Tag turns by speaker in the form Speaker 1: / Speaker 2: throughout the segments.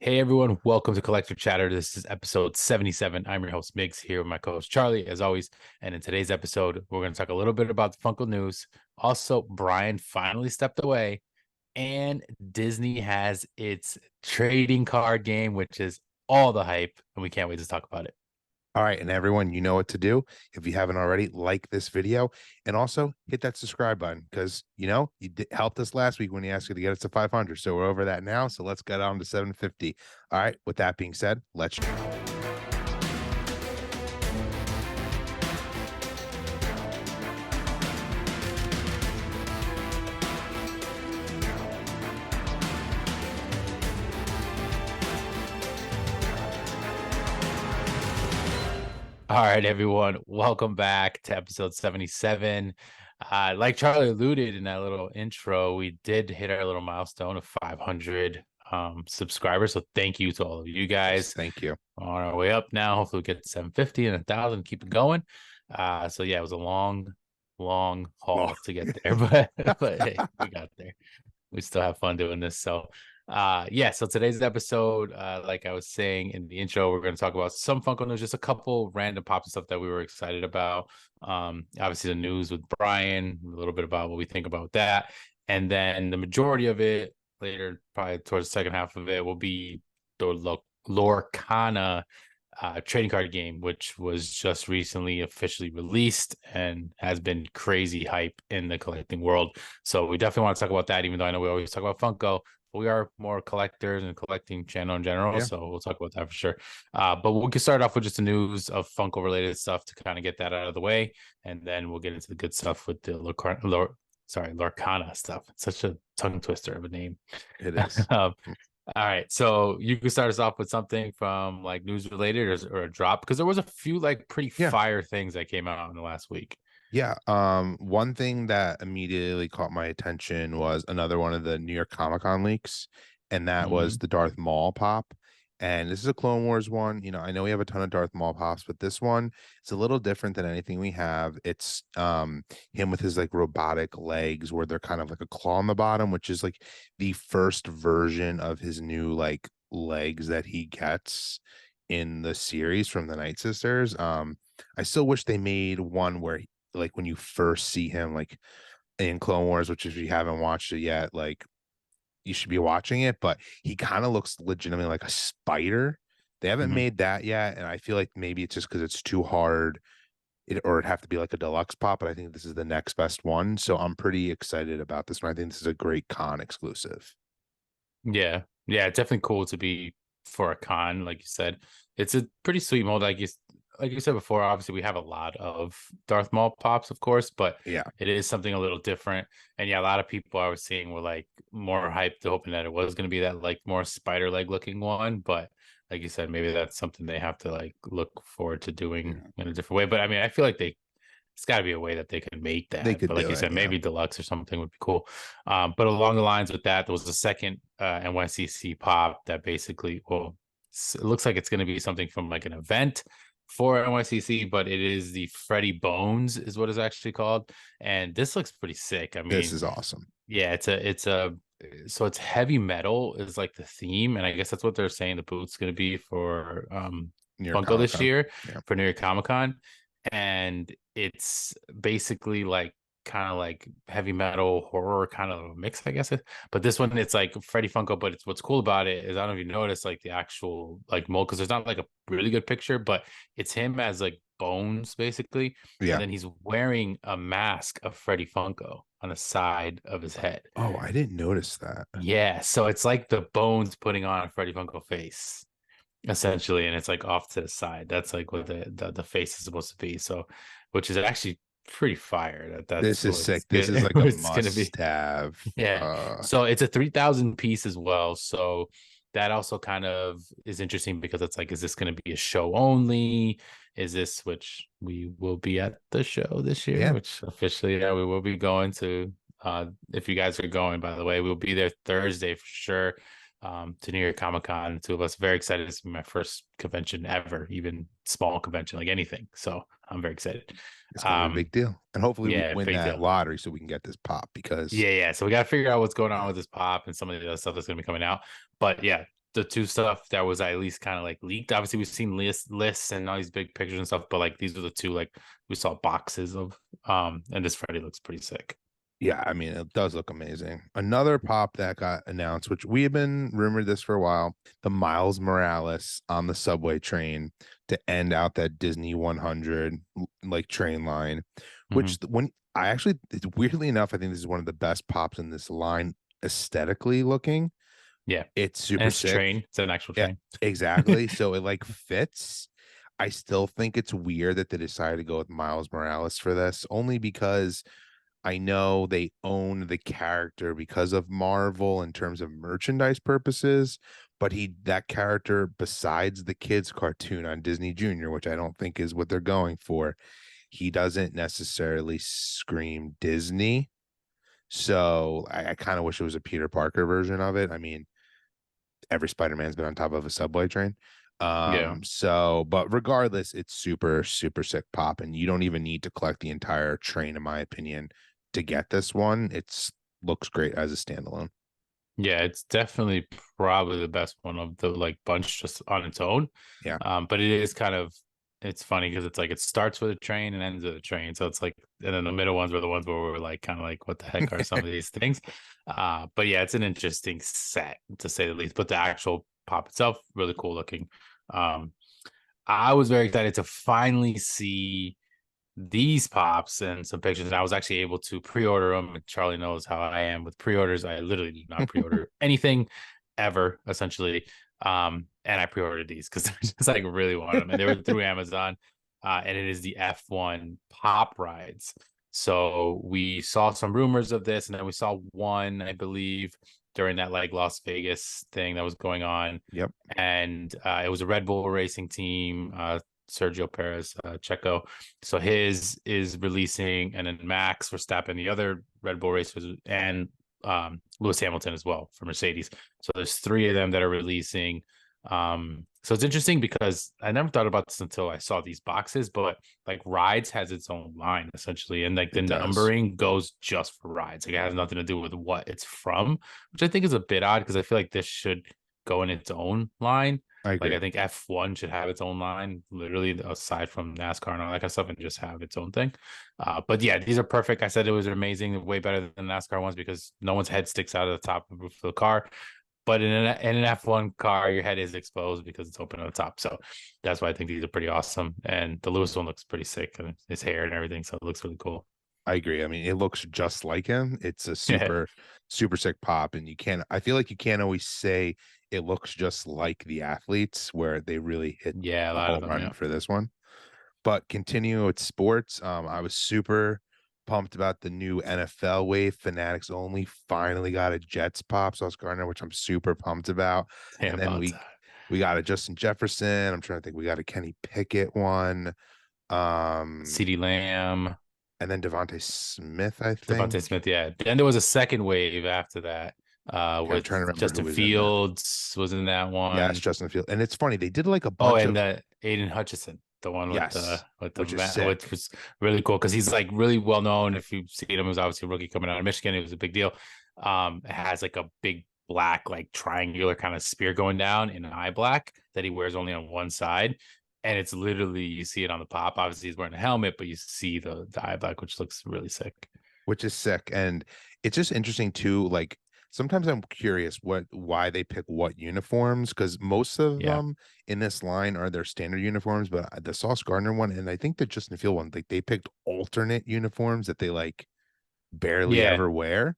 Speaker 1: Hey everyone, welcome to Collector Chatter. This is episode 77. I'm your host, Migs, here with my co-host Charlie, as always. And in today's episode, we're going to talk a little bit about the Funko news. Also, Brian finally stepped away, and Disney has its trading card game, which is all the hype, and we can't wait to talk about it.
Speaker 2: All right, and everyone, you know what to do. If you haven't already, like this video and also hit that subscribe button because helped us last week when you asked you to get us to 500. So we're over that now. So let's get on to 750. All right, with that being said, let's.
Speaker 1: All right, everyone, welcome back to episode 77. Like Charlie alluded in that little intro, we did hit our little milestone of 500 subscribers. So thank you to all of you guys.
Speaker 2: Yes, thank you.
Speaker 1: On our way up now. Hopefully we get to 750 and 1,000, keep it going. So yeah, it was a long haul to get there, but hey, we got there. We still have fun doing this. So so today's episode, like I was saying in the intro, we're going to talk about some Funko news, just a couple random pops and stuff that we were excited about. Obviously the news with Brian, a little bit about what we think about that, and then the majority of it later, probably towards the second half of it, will be the Lorcana trading card game, which was just recently officially released and has been crazy hype in the collecting world. So we definitely want to talk about that, even though I know we always talk about Funko. We are more collectors and collecting channel in general,
Speaker 2: Yeah.
Speaker 1: so we'll talk about that for sure. But we can start off with just the news of Funko related stuff to kind of get that out of the way, and then we'll get into the good stuff with the Lorcana stuff. It's such a tongue twister of a name.
Speaker 2: It is.
Speaker 1: All right, so you can start us off with something from like news related or a drop, because there was a few like pretty fire things that came out in the last week.
Speaker 2: Yeah. One thing that immediately caught my attention was another one of the New York Comic Con leaks, and that was the Darth Maul pop. And this is a Clone Wars one. I know we have a ton of Darth Maul pops, but this one is a little different than anything we have. It's him with his like robotic legs where they're kind of like a claw on the bottom, which is like the first version of his new like legs that he gets in the series from the Night Sisters. I still wish they made one where like when you first see him like in Clone Wars, which if you haven't watched it yet, like you should be watching it, but he kind of looks legitimately like a spider. They haven't made that yet, and I feel like maybe it's just because it's too hard, or it'd have to be like a deluxe pop, but I think this is the next best one, so I'm pretty excited about this one. I think this is a great con exclusive.
Speaker 1: Yeah, it's definitely cool to be for a con, like you said. It's a pretty sweet mold, like you said before. Obviously, we have a lot of Darth Maul pops, of course, but
Speaker 2: Yeah,
Speaker 1: it is something a little different. And yeah, a lot of people I was seeing were like more hyped, hoping that it was going to be that like more spider leg looking one. But like you said, maybe that's something they have to like look forward to doing in a different way. But I mean, I feel like it's got to be a way that they could make that.
Speaker 2: they could
Speaker 1: But like
Speaker 2: do
Speaker 1: you
Speaker 2: it,
Speaker 1: said,
Speaker 2: yeah.
Speaker 1: maybe deluxe or something would be cool. But along the lines with that, there was a second NYCC pop that basically, well, it looks like it's going to be something from like an event for NYCC, but it is the Freddy Bones is what it's actually called. And this looks pretty sick. I mean,
Speaker 2: This is awesome.
Speaker 1: Yeah, so it's heavy metal is like the theme, and I guess that's what they're saying the boot's going to be for Funko this year for New York Comic Con. And it's basically like kind of like heavy metal horror kind of mix, I guess. But this one, it's like Freddy Funko. But it's what's cool about it is I don't know if you notice like the actual like mold, because there's not like a really good picture, but it's him as like bones basically, and then he's wearing a mask of Freddy Funko on the side of his head.
Speaker 2: Oh, I didn't notice that.
Speaker 1: Yeah, so it's like the bones putting on a Freddy Funko face essentially, and it's like off to the side. That's like what the face is supposed to be. So, which is actually pretty fire.
Speaker 2: This is sick. This is like a must have.
Speaker 1: Yeah. So it's a 3,000 piece as well. So that also kind of is interesting because it's like, is this going to be a show only? Is this, which we will be at the show this year, which officially, we will be going to. If you guys are going, by the way, we'll be there Thursday for sure. To New York Comic Con. The two of us very excited. This will be my first convention ever, even small convention, like anything. So I'm very excited.
Speaker 2: It's gonna be a big deal, and hopefully we win that lottery so we can get this pop. Because
Speaker 1: so we got to figure out what's going on with this pop and some of the other stuff that's going to be coming out. But yeah, the two stuff that was at least kind of like leaked. Obviously, we've seen lists and all these big pictures and stuff, but like these are the two like we saw boxes of. And this Freddy looks pretty sick.
Speaker 2: Yeah, I mean, it does look amazing. Another pop that got announced, which we have been rumored this for a while, the Miles Morales on the subway train to end out that Disney 100 like train line,
Speaker 1: Mm-hmm.
Speaker 2: which when I actually, weirdly enough, I think this is one of the best pops in this line aesthetically looking.
Speaker 1: Yeah,
Speaker 2: It's
Speaker 1: and
Speaker 2: super
Speaker 1: it's a
Speaker 2: sick.
Speaker 1: train. It's an actual
Speaker 2: Yeah,
Speaker 1: train.
Speaker 2: exactly. So it like fits. I still think it's weird that they decided to go with Miles Morales for this, only because I know they own the character because of Marvel in terms of merchandise purposes, but that character, besides the kids' cartoon on Disney Junior, which I don't think is what they're going for, he doesn't necessarily scream Disney. So I kind of wish it was a Peter Parker version of it. I mean, every Spider-Man's been on top of a subway train.
Speaker 1: Yeah.
Speaker 2: But regardless, it's super, super sick pop, and you don't even need to collect the entire train, in my opinion, to get this one. It's looks great as a standalone.
Speaker 1: Yeah, it's definitely probably the best one of the like bunch just on its own.
Speaker 2: Yeah.
Speaker 1: But it is kind of it's funny because it's like it starts with a train and ends with a train. So it's like and then the middle ones were the ones where we're like kind of like what the heck are some of these things? But yeah, it's an interesting set to say the least. But the actual pop itself, really cool looking. Um, I was very excited to finally see these pops and some pictures. And I was actually able to pre-order them. And Charlie knows how I am with pre-orders. I literally do not pre-order anything ever, essentially. And I pre-ordered these because I just like really wanted them. And they were through Amazon. And it is the F1 pop rides. So we saw some rumors of this, and then we saw one, I believe, during that like Las Vegas thing that was going on.
Speaker 2: Yep.
Speaker 1: And it was a Red Bull racing team. Sergio Perez, Checo. So his is releasing, and then Max Verstappen, the other Red Bull racers, and Lewis Hamilton as well for Mercedes. So there's three of them that are releasing. So it's interesting because I never thought about this until I saw these boxes, but like Rides has its own line essentially, and like the
Speaker 2: It does.
Speaker 1: numbering goes just for Rides. Like it has nothing to do with what it's from, which I think is a bit odd because I feel like this should go in its own line.
Speaker 2: I
Speaker 1: Like
Speaker 2: agree.
Speaker 1: I think F1 should have its own line, literally aside from NASCAR and all that kind of stuff, and just have its own thing. But yeah, these are perfect. I said it was amazing, way better than NASCAR ones because no one's head sticks out of the top of the roof of the car. But in an F1 car, your head is exposed because it's open on the top. So that's why I think these are pretty awesome. And the Lewis one looks pretty sick, and his hair and everything. So it looks really cool.
Speaker 2: I agree. I mean, it looks just like him. It's a
Speaker 1: Yeah,
Speaker 2: super, super sick pop. And I feel like you can't always say it looks just like the athletes where they really hit
Speaker 1: yeah, a
Speaker 2: a
Speaker 1: lot of
Speaker 2: home
Speaker 1: them.
Speaker 2: run
Speaker 1: Yeah,
Speaker 2: for this one. But continue with sports. I was super pumped about the new NFL wave. Fanatics only finally got a Jets pop, Sauce Gardner, which I'm super pumped about.
Speaker 1: yeah,
Speaker 2: And then
Speaker 1: about
Speaker 2: we got a Justin Jefferson. I'm trying to think. We got a Kenny Pickett one. Um,
Speaker 1: CeeDee Lamb.
Speaker 2: and then Devontae Smith, I
Speaker 1: Devontae
Speaker 2: think.
Speaker 1: Smith, yeah. Then there was a second wave after that,
Speaker 2: Yeah, I'm
Speaker 1: with
Speaker 2: trying to remember who
Speaker 1: Justin
Speaker 2: was in that.
Speaker 1: Fields was in that
Speaker 2: Yes,
Speaker 1: one.
Speaker 2: Justin Field. And it's funny, they did like a
Speaker 1: Oh,
Speaker 2: bunch
Speaker 1: and
Speaker 2: of
Speaker 1: Aiden Hutchinson, the one
Speaker 2: yes,
Speaker 1: with the
Speaker 2: which is
Speaker 1: which
Speaker 2: sick.
Speaker 1: was really cool because he's like really well known. If you've seen him, he was obviously a rookie coming out of Michigan. It was a big deal. It has like a big black like triangular kind of spear going down in eye black that he wears only on one side. And it's literally you see it on the pop. Obviously, he's wearing a helmet, but you see the eye black, which looks really sick.
Speaker 2: Which is sick. And it's just interesting too. Like sometimes I'm curious why they pick what uniforms, because most of
Speaker 1: Yeah.
Speaker 2: them in this line are their standard uniforms, but the Sauce Gardner one and I think the Justin Field one, like they picked alternate uniforms that they like barely
Speaker 1: Yeah.
Speaker 2: ever wear.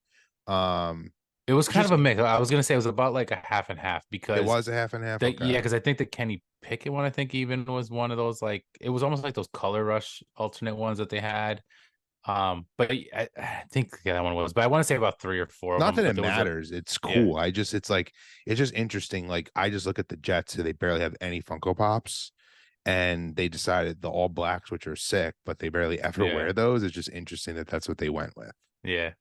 Speaker 1: It was
Speaker 2: Which
Speaker 1: kind
Speaker 2: is
Speaker 1: of a mix. I was gonna say it was about like a half and half
Speaker 2: it
Speaker 1: because
Speaker 2: was a half and half.
Speaker 1: that
Speaker 2: Okay.
Speaker 1: yeah, because I think the Kenny Pickett one I think even was one of those like it was almost like those color rush alternate ones that they had. But I think yeah, that one was, but I want to say about three or four of
Speaker 2: Not
Speaker 1: them.
Speaker 2: that
Speaker 1: But
Speaker 2: it
Speaker 1: there was a
Speaker 2: matters. It's
Speaker 1: yeah,
Speaker 2: cool. It's like it's just interesting. Like I just look at the Jets who they barely have any Funko Pops and they decided the all blacks, which are sick, but they barely ever
Speaker 1: yeah,
Speaker 2: wear those. It's just interesting that that's what they went with.
Speaker 1: yeah.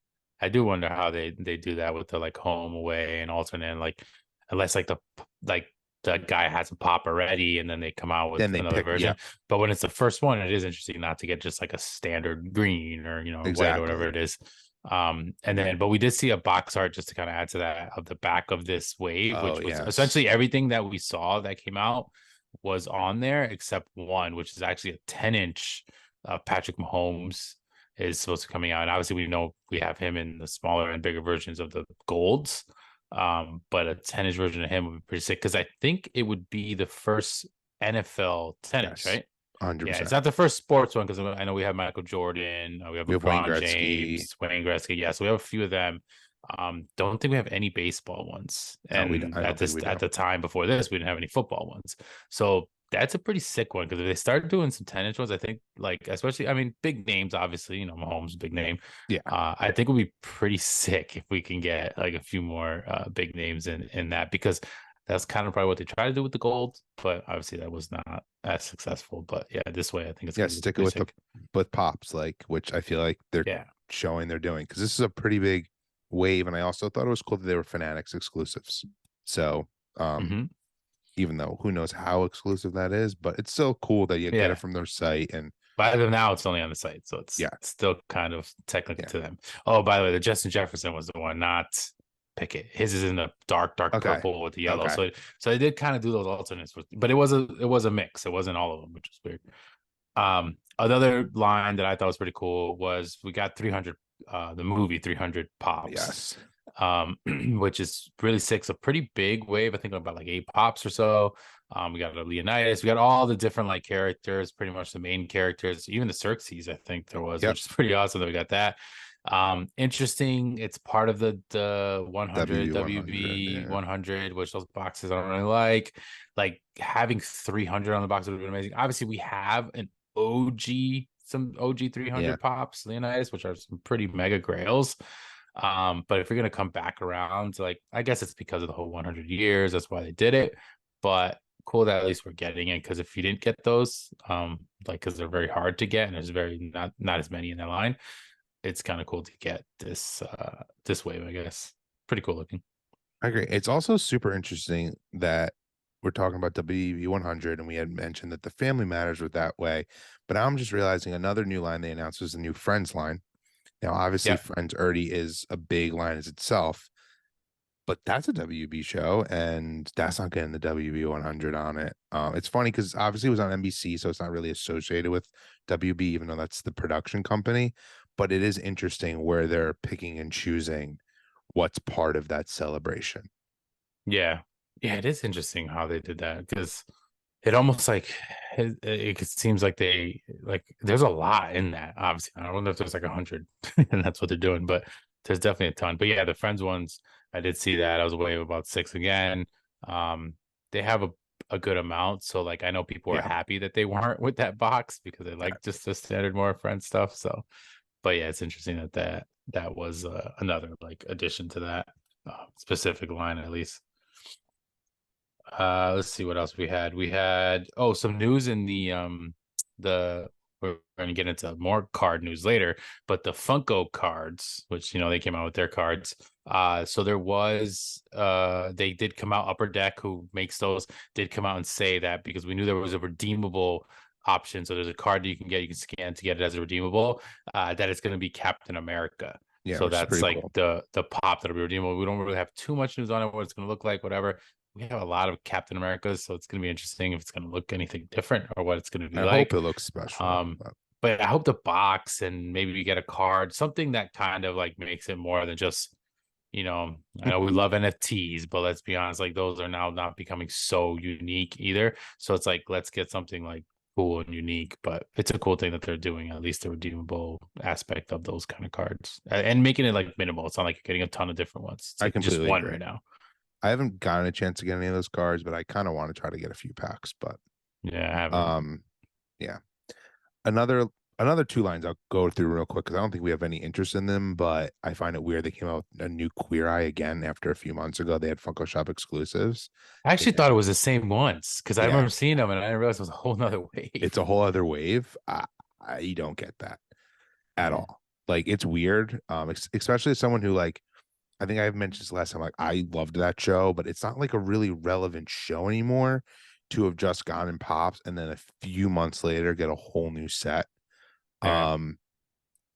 Speaker 1: I do wonder how they do that with the like home away and alternate like unless like the guy has a pop already and then they come out with
Speaker 2: Then they
Speaker 1: another
Speaker 2: pick, yeah,
Speaker 1: version. But when it's the first one, it is interesting not to get just like a standard green or white or whatever
Speaker 2: exactly.
Speaker 1: it is. And then, but we did see a box art just to kind of add to that of the back of this wave,
Speaker 2: Oh
Speaker 1: which was
Speaker 2: yes.
Speaker 1: essentially everything that we saw that came out was on there except one, which is actually a 10-inch Patrick Mahomes is supposed to be coming out. And obviously, we know we have him in the smaller and bigger versions of the golds. But a 10-inch version of him would be pretty sick because I think it would be the first NFL 10-inch,
Speaker 2: Yes.
Speaker 1: right? Yeah, it's
Speaker 2: 100%.
Speaker 1: not the first sports one because I know we have Michael Jordan, we have
Speaker 2: We have Wayne
Speaker 1: LeBron
Speaker 2: Gretzky.
Speaker 1: James, Wayne Gretzky. Yeah, so we have a few of them. Don't think we have any baseball ones,
Speaker 2: No,
Speaker 1: and
Speaker 2: I don't think we
Speaker 1: at
Speaker 2: do.
Speaker 1: the time before this, we didn't have any football ones. So that's a pretty sick one because if they start doing some 10-inch ones, I think like especially, I mean, big names, obviously, Mahomes, big name.
Speaker 2: Yeah.
Speaker 1: I think it would be pretty sick if we can get like a few more big names in that because that's kind of probably what they try to do with the gold, but obviously that was not as successful. But yeah, this way I think it's
Speaker 2: Yeah,
Speaker 1: gonna be
Speaker 2: stick it
Speaker 1: pretty
Speaker 2: with
Speaker 1: sick.
Speaker 2: pops, like, which I feel like they're
Speaker 1: Yeah.
Speaker 2: showing they're doing, because this is a pretty big wave, and I also thought it was cool that they were Fanatics exclusives. So
Speaker 1: Hmm.
Speaker 2: even though who knows how exclusive that is, but it's still cool that you get it
Speaker 1: Yeah.
Speaker 2: from their site. And
Speaker 1: By the now it's only on the site, so it's
Speaker 2: yeah,
Speaker 1: still kind of technically
Speaker 2: yeah.
Speaker 1: to them. Oh, by the way, the Justin Jefferson was the one, not Pickett. His is in the dark
Speaker 2: Okay.
Speaker 1: purple with the yellow.
Speaker 2: Okay.
Speaker 1: So they did kind of do those alternates, but it was a mix. It wasn't all of them, which is weird. Another line that I thought was pretty cool was we got 300, the movie 300 pops,
Speaker 2: Yes.
Speaker 1: which is really sick. It's a pretty big wave. I think about like 8 pops or so. We got a Leonidas. We got all the different like characters, pretty much the main characters, even the Xerxes, I think there was,
Speaker 2: Yep.
Speaker 1: which is pretty awesome that we got that. Interesting. It's part of the 100
Speaker 2: WB 100.
Speaker 1: WB
Speaker 2: Yeah.
Speaker 1: 100, which those boxes I don't really like. Like having 300 on the box would have been amazing. Obviously, we have an some OG
Speaker 2: Yeah.
Speaker 1: 300 pops, Leonidas, which are some pretty mega grails. But if you're gonna come back around, like I guess it's because of the whole 100 years, that's why they did it. But cool that at least we're getting it because if you didn't get those, like because they're very hard to get and there's very not as many in that line, it's kind of cool to get this wave, I guess. Pretty cool looking.
Speaker 2: I agree. It's also super interesting that we're talking about WB 100, and we had mentioned that the Family Matters were that way. But I'm just realizing another new line they announced was the new Friends line. Now, obviously,
Speaker 1: Yeah.
Speaker 2: Friends already is a big line as itself, but that's a WB show, and that's not getting the WB 100 on it. It's funny because obviously it was on NBC, so it's not really associated with WB, even though that's the production company. But it is interesting where they're picking and choosing what's part of that celebration.
Speaker 1: Yeah. Yeah, it is interesting how they did that because it almost like it seems like they like there's a lot in that. Obviously, I don't know if there's like 100 and that's what they're doing, but there's definitely a ton. But yeah, the Friends ones, I did see that. I was away about 6 again. Um, they have a good amount, so like I know people are
Speaker 2: Yeah.
Speaker 1: happy that they weren't with that box because they
Speaker 2: Yeah.
Speaker 1: like just the standard more Friends stuff. So, but yeah, it's interesting that was another like addition to that specific line at least. Let's see what else we had. We had some news in the we're gonna get into more card news later, but the Funko cards, which they came out with their cards. So there was they did come out, Upper Deck, who makes those, did come out and say that because we knew there was a redeemable option. So there's a card that you can scan to get it as a redeemable, that it's gonna be Captain America.
Speaker 2: Yeah,
Speaker 1: So
Speaker 2: which is
Speaker 1: that's
Speaker 2: pretty
Speaker 1: like
Speaker 2: cool.
Speaker 1: the pop that'll be redeemable. We don't really have too much news on it, what it's gonna look like, whatever. We have a lot of Captain Americas, so it's going to be interesting if it's going to look anything different or what it's going to be
Speaker 2: I hope
Speaker 1: like.
Speaker 2: it looks special.
Speaker 1: Um, but I hope the box and maybe we get a card, something that kind of like makes it more than just, I know we love NFTs, but let's be honest, like those are now not becoming so unique either. So it's like, let's get something like cool and unique, but it's a cool thing that they're doing, at least the redeemable aspect of those kind of cards and making it like minimal. It's not like you're getting a ton of different ones. It's
Speaker 2: I
Speaker 1: like just
Speaker 2: completely
Speaker 1: one
Speaker 2: agree.
Speaker 1: right now.
Speaker 2: I haven't gotten a chance to get any of those cards, but I kind of want to try to get a few packs. But
Speaker 1: Yeah, I haven't.
Speaker 2: um, yeah. Another two lines I'll go through real quick because I don't think we have any interest in them, but I find it weird they came out with a new Queer Eye again after a few months ago. They had Funko Shop exclusives.
Speaker 1: I
Speaker 2: They
Speaker 1: actually
Speaker 2: had,
Speaker 1: thought it was the same ones because I
Speaker 2: yeah,
Speaker 1: remember seeing them and I didn't realize it was a whole nother
Speaker 2: it's
Speaker 1: wave.
Speaker 2: a whole other wave. I don't get that at
Speaker 1: Yeah.
Speaker 2: all. Like it's weird. Especially as someone who, like, I think I've mentioned this last time, like I loved that show, but it's not like a really relevant show anymore to have just gone in pops and then a few months later get a whole new set.
Speaker 1: Yeah.
Speaker 2: Um,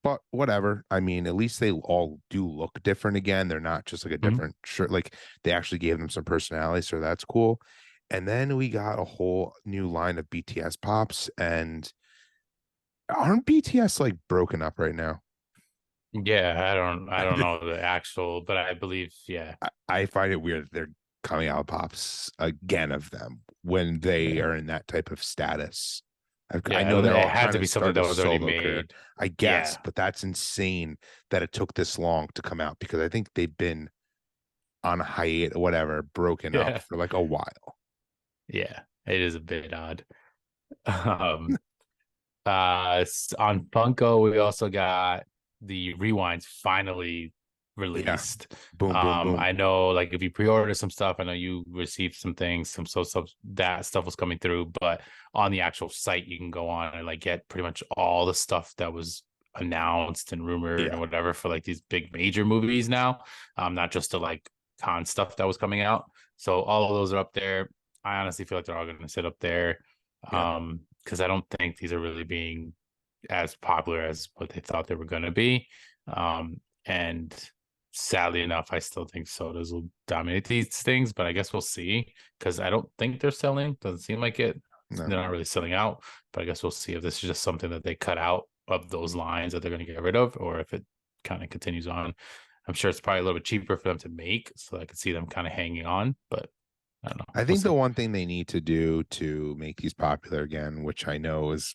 Speaker 2: But whatever. I mean, at least they all do look different again. They're not just like a
Speaker 1: Mhm.
Speaker 2: different shirt. Like they actually gave them some personality, so that's cool. And then we got a whole new line of BTS pops. And aren't BTS like broken up right now?
Speaker 1: Yeah, I don't know the actual, but I believe, yeah,
Speaker 2: I find it weird that they're coming out with pops again of them when they
Speaker 1: yeah,
Speaker 2: are in that type of status. I
Speaker 1: yeah.
Speaker 2: know they're
Speaker 1: It
Speaker 2: all
Speaker 1: had
Speaker 2: trying
Speaker 1: to
Speaker 2: to
Speaker 1: be something
Speaker 2: start a
Speaker 1: that was already
Speaker 2: solo career,
Speaker 1: made.
Speaker 2: I guess,
Speaker 1: Yeah,
Speaker 2: but that's insane that it took this long to come out because I think they've been on hiatus, whatever, broken up
Speaker 1: yeah,
Speaker 2: for like a while.
Speaker 1: yeah. It is a bit odd. Um, on Funko, we also got the rewinds finally
Speaker 2: Yeah.
Speaker 1: released.
Speaker 2: Boom, boom, boom.
Speaker 1: I know, like, if you pre-order some stuff, I know you received some things, some that stuff was coming through, but on the actual site, you can go on and like get pretty much all the stuff that was announced and rumored
Speaker 2: Yeah.
Speaker 1: and whatever for like these big major movies now. Not just the like con stuff that was coming out. So all of those are up there. I honestly feel like they're all going to sit up there.
Speaker 2: Yeah.
Speaker 1: Because I don't think these are really being as popular as what they thought they were going to be. And sadly enough, I still think sodas will dominate these things, but I guess we'll see because I don't think they're selling. Doesn't seem like it.
Speaker 2: No.
Speaker 1: They're not really selling out, but I guess we'll see if this is just something that they cut out of those lines that they're going to get rid of, or if it kind of continues on. I'm sure it's probably a little bit cheaper for them to make, so I could see them kind of hanging on, but I don't know.
Speaker 2: I
Speaker 1: We'll
Speaker 2: think the
Speaker 1: see.
Speaker 2: one thing they need to do to make these popular again, which I know is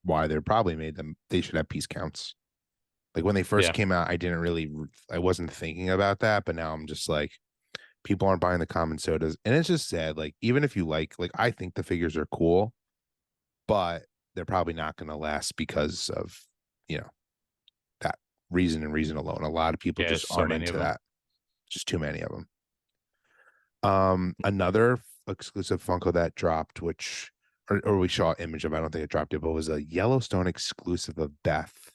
Speaker 2: why they're probably made them, they should have piece counts. Like when they first
Speaker 1: Yeah.
Speaker 2: came out, I wasn't thinking about that, but now I'm just like, people aren't buying the common sodas. And it's just sad. Like, even if you like, I think the figures are cool, but they're probably not going to last because of, you know, that reason and reason alone. A lot of people
Speaker 1: Yeah,
Speaker 2: just
Speaker 1: there's so
Speaker 2: aren't
Speaker 1: many of
Speaker 2: into
Speaker 1: them.
Speaker 2: that. Just too many of them. Another exclusive Funko that dropped, which or we saw an image of, I don't think it dropped it, but was a Yellowstone exclusive of Beth,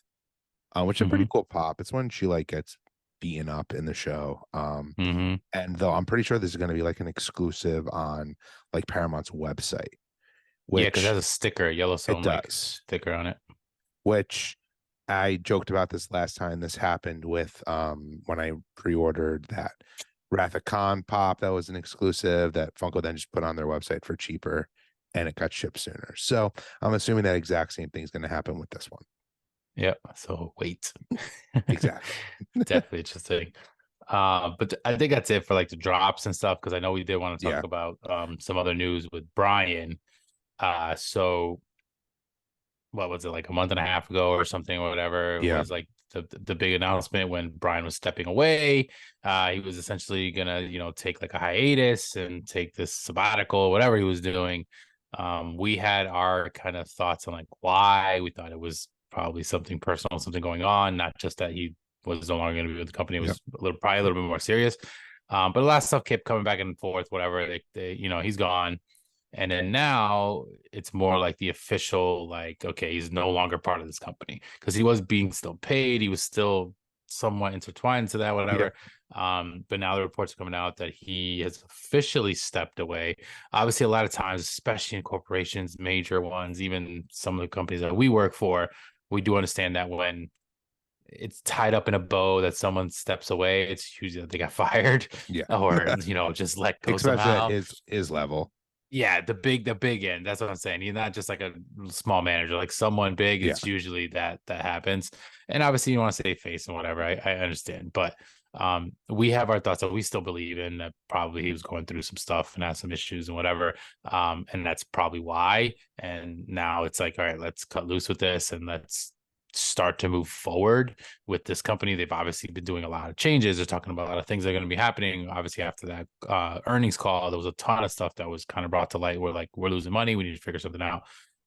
Speaker 2: which is a pretty
Speaker 1: Hmm.
Speaker 2: cool pop. It's when she like gets beaten up in the show.
Speaker 1: Hmm.
Speaker 2: And though I'm pretty sure this is going to be like an exclusive on like Paramount's website,
Speaker 1: Yeah, because it
Speaker 2: which
Speaker 1: has a sticker,
Speaker 2: it
Speaker 1: Yellowstone like
Speaker 2: does.
Speaker 1: sticker on it.
Speaker 2: Which I joked about this last time this happened with when I pre-ordered that Wrath of Khan pop that was an exclusive that Funko then just put on their website for cheaper and it got shipped sooner. So I'm assuming that exact same thing is going to happen with this one.
Speaker 1: Yep. So wait.
Speaker 2: Exactly.
Speaker 1: Definitely interesting. But I think that's it for like the drops and stuff because I know we did want to talk
Speaker 2: Yeah.
Speaker 1: about some other news with Brian. So what was it, like a month and a half ago or something or whatever? It
Speaker 2: Yeah.
Speaker 1: was like the big announcement when Brian was stepping away. He was essentially gonna, take like a hiatus and take this sabbatical, whatever he was doing. We had our kind of thoughts on like why. We thought it was probably something personal, something going on, not just that he was no longer going to be with the company. It
Speaker 2: Yep.
Speaker 1: was probably a little bit more serious. But a lot of stuff kept coming back and forth, whatever. He's gone. And then now it's more like the official, like, okay, he's no longer part of this company because he was being still paid. He was still somewhat intertwined to that,
Speaker 2: Yep.
Speaker 1: whatever. But now the reports are coming out that he has officially stepped away. Obviously, a lot of times, especially in corporations, major ones, even some of the companies that we work for, we do understand that when it's tied up in a bow that someone steps away, it's usually that they got fired
Speaker 2: Yeah.
Speaker 1: or, just let go
Speaker 2: Especially at
Speaker 1: somehow.
Speaker 2: his level.
Speaker 1: Yeah, the big end. That's what I'm saying. He's not just like a small manager, like someone big.
Speaker 2: Yeah.
Speaker 1: It's usually that happens. And obviously, you want to save face and whatever. I understand, but we have our thoughts that we still believe in that probably he was going through some stuff and had some issues and whatever. And that's probably why. And now it's like, all right, let's cut loose with this and let's start to move forward with this company. They've obviously been doing a lot of changes. They're talking about a lot of things that are going to be happening. Obviously, after that earnings call, there was a ton of stuff that was kind of brought to light. We're like, we're losing money. We need to figure something out.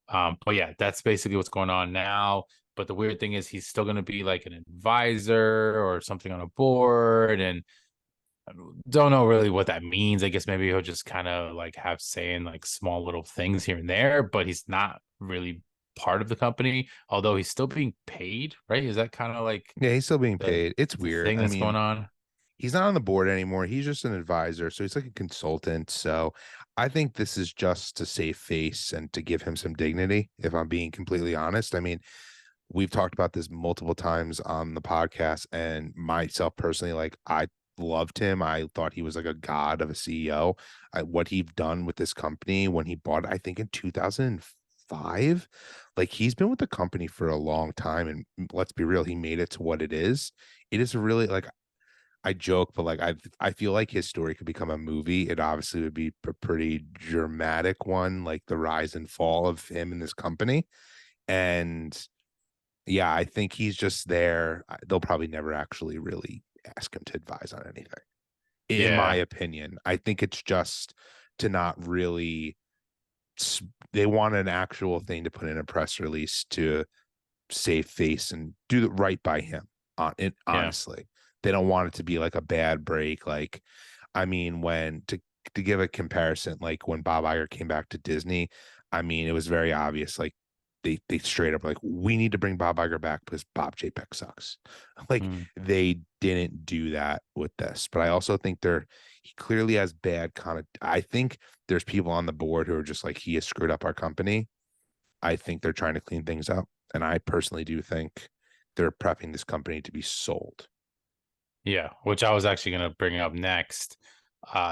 Speaker 1: But yeah, that's basically what's going on now. But the weird thing is he's still going to be like an advisor or something on a board. And I don't know really what that means. I guess maybe he'll just kind of like have say in like small little things here and there, but he's not really part of the company, although he's still being paid, right? Is that kind of like
Speaker 2: Yeah, he's still being
Speaker 1: the
Speaker 2: paid. It's
Speaker 1: the
Speaker 2: weird.
Speaker 1: thing
Speaker 2: I
Speaker 1: that's going
Speaker 2: mean,
Speaker 1: on?
Speaker 2: he's not on the board anymore. He's just an advisor. So he's like a consultant. So I think this is just to save face and to give him some dignity, if I'm being completely honest. I mean, we've talked about this multiple times on the podcast, and myself personally, like I loved him. I thought he was like a god of a CEO. What he's done with this company when he bought it, I think in 2005, like he's been with the company for a long time. And let's be real, he made it to what it is. It is really like I joke, but like I feel like his story could become a movie. It obviously would be a pretty dramatic one, like the rise and fall of him in this company. And yeah, I think he's just there. They'll probably never actually really ask him to advise on anything, in my
Speaker 1: Yeah,
Speaker 2: opinion. I think it's just to not really. They want an actual thing to put in a press release to save face and do the right by him.
Speaker 1: yeah.
Speaker 2: Honestly, they don't want it to be like a bad break. Like, I mean, when to give a comparison, like when Bob Iger came back to Disney, I mean, it was very obvious. Like they straight up like, we need to bring Bob Iger back because Bob Chapek sucks. Like
Speaker 1: Mm.
Speaker 2: they didn't do that with this, but I also think he clearly has bad kind of. I think there's people on the board who are just like, he has screwed up our company. I think they're trying to clean things up, and I personally do think they're prepping this company to be sold.
Speaker 1: Yeah, which I was actually going to bring up next.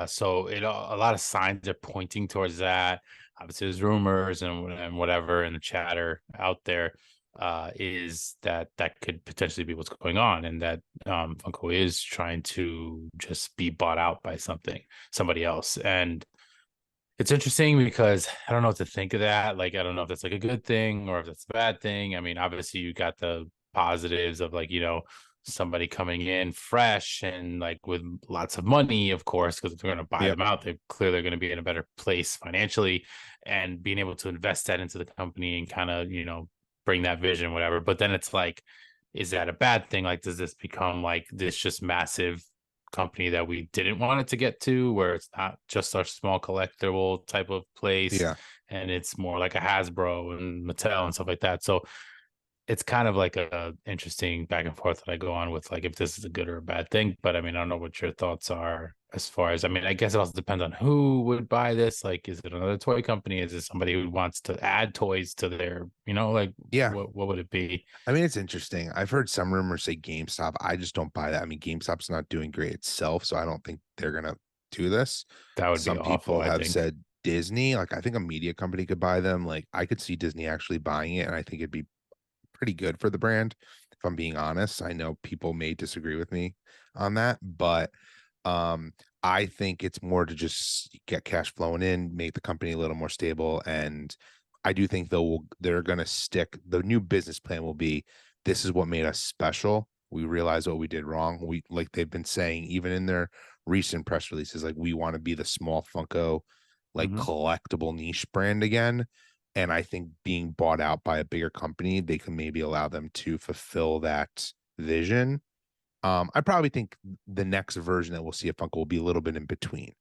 Speaker 1: So a lot of signs are pointing towards that. Obviously, there's rumors and whatever in the chatter out there is that that could potentially be what's going on, and that Funko is trying to just be bought out by somebody else. And it's interesting because I don't know what to think of that. Like, I don't know if that's like a good thing or if that's a bad thing. I mean, obviously, you got the positives of like, somebody coming in fresh and like with lots of money, of course, because if they're going to buy
Speaker 2: Yep.
Speaker 1: them out, they're clearly going to be in a better place financially, and being able to invest that into the company and kind of, bring that vision, whatever. But then it's like, is that a bad thing? Like, does this become like this just massive company that we didn't want it to get to, where it's not just our small collectible type of place
Speaker 2: Yeah.
Speaker 1: and it's more like a Hasbro and Mattel and stuff like that? So it's kind of like a interesting back and forth that I go on with, like, if this is a good or a bad thing. But I mean, I don't know what your thoughts are as far as, I mean, I guess it also depends on who would buy this. Like, is it another toy company? Is it somebody who wants to add toys to their, like,
Speaker 2: Yeah.
Speaker 1: what would it be?
Speaker 2: I mean, it's interesting. I've heard some rumors say GameStop. I just don't buy that. I mean, GameStop's not doing great itself, so I don't think they're gonna do this.
Speaker 1: That would be
Speaker 2: Some
Speaker 1: awful,
Speaker 2: people
Speaker 1: I
Speaker 2: have
Speaker 1: think.
Speaker 2: said Disney. Like, I think a media company could buy them. Like, I could see Disney actually buying it, and I think it'd be pretty good for the brand, if I'm being honest. I know people may disagree with me on that, but um, I think it's more to just get cash flowing in, make the company a little more stable. And I do think they're gonna stick. The new business plan will be, this is what made us special. We realize what we did wrong. We, like they've been saying, even in their recent press releases, like, we want to be the small Funko, like
Speaker 1: Hmm.
Speaker 2: collectible niche brand again. And I think being bought out by a bigger company, they can maybe allow them to fulfill that vision. I probably think the next version that we'll see of Funko will be a little bit in between,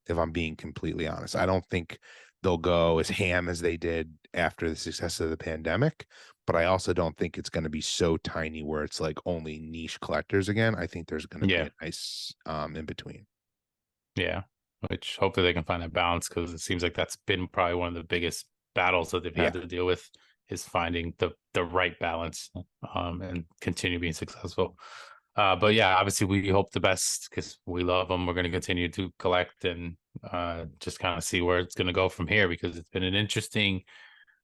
Speaker 2: if I'm being completely honest. I don't think they'll go as ham as they did after the success of the pandemic, but I also don't think it's going to be so tiny where it's like only niche collectors again. I think there's going to be
Speaker 1: Yeah.
Speaker 2: a nice in between.
Speaker 1: Yeah, which hopefully they can find that balance, because it seems like that's been probably one of the biggest battles that they've had
Speaker 2: Yeah.
Speaker 1: to deal with, is finding the right balance, and continue being successful. But yeah, obviously we hope the best because we love them. We're going to continue to collect and just kind of see where it's going to go from here, because it's been an interesting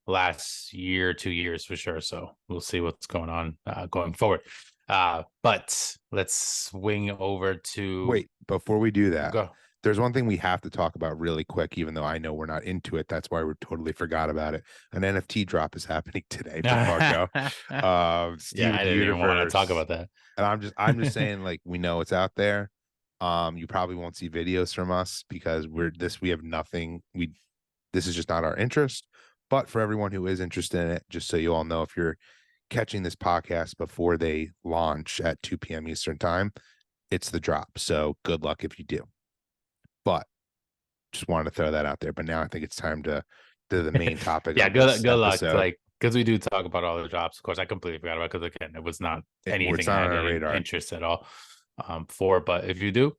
Speaker 1: last year, 2 years for sure. So we'll see what's going on going forward. But let's swing over to
Speaker 2: Wait, before we do that,
Speaker 1: go.
Speaker 2: there's one thing we have to talk about really quick, even though I know we're not into it. That's why we totally forgot about it. An NFT drop is happening today for Funko.
Speaker 1: Yeah,
Speaker 2: Steven
Speaker 1: I didn't even want to talk
Speaker 2: Universe.
Speaker 1: about that.
Speaker 2: And I'm just saying, like, we know it's out there. You probably won't see videos from us because we have nothing. This is just not our interest. But for everyone who is interested in it, just so you all know, if you're catching this podcast before they launch at 2 p.m. Eastern time, it's the drop. So good luck if you do. But just wanted to throw that out there. But now I think it's time to the main topic
Speaker 1: Yeah,
Speaker 2: of this
Speaker 1: good luck.
Speaker 2: episode.
Speaker 1: Like, because we do talk about all the drops. Of course, I completely forgot about it, because again, it was not
Speaker 2: It's
Speaker 1: anything I
Speaker 2: not on
Speaker 1: had
Speaker 2: our
Speaker 1: any
Speaker 2: radar.
Speaker 1: interest at all for. But if you do,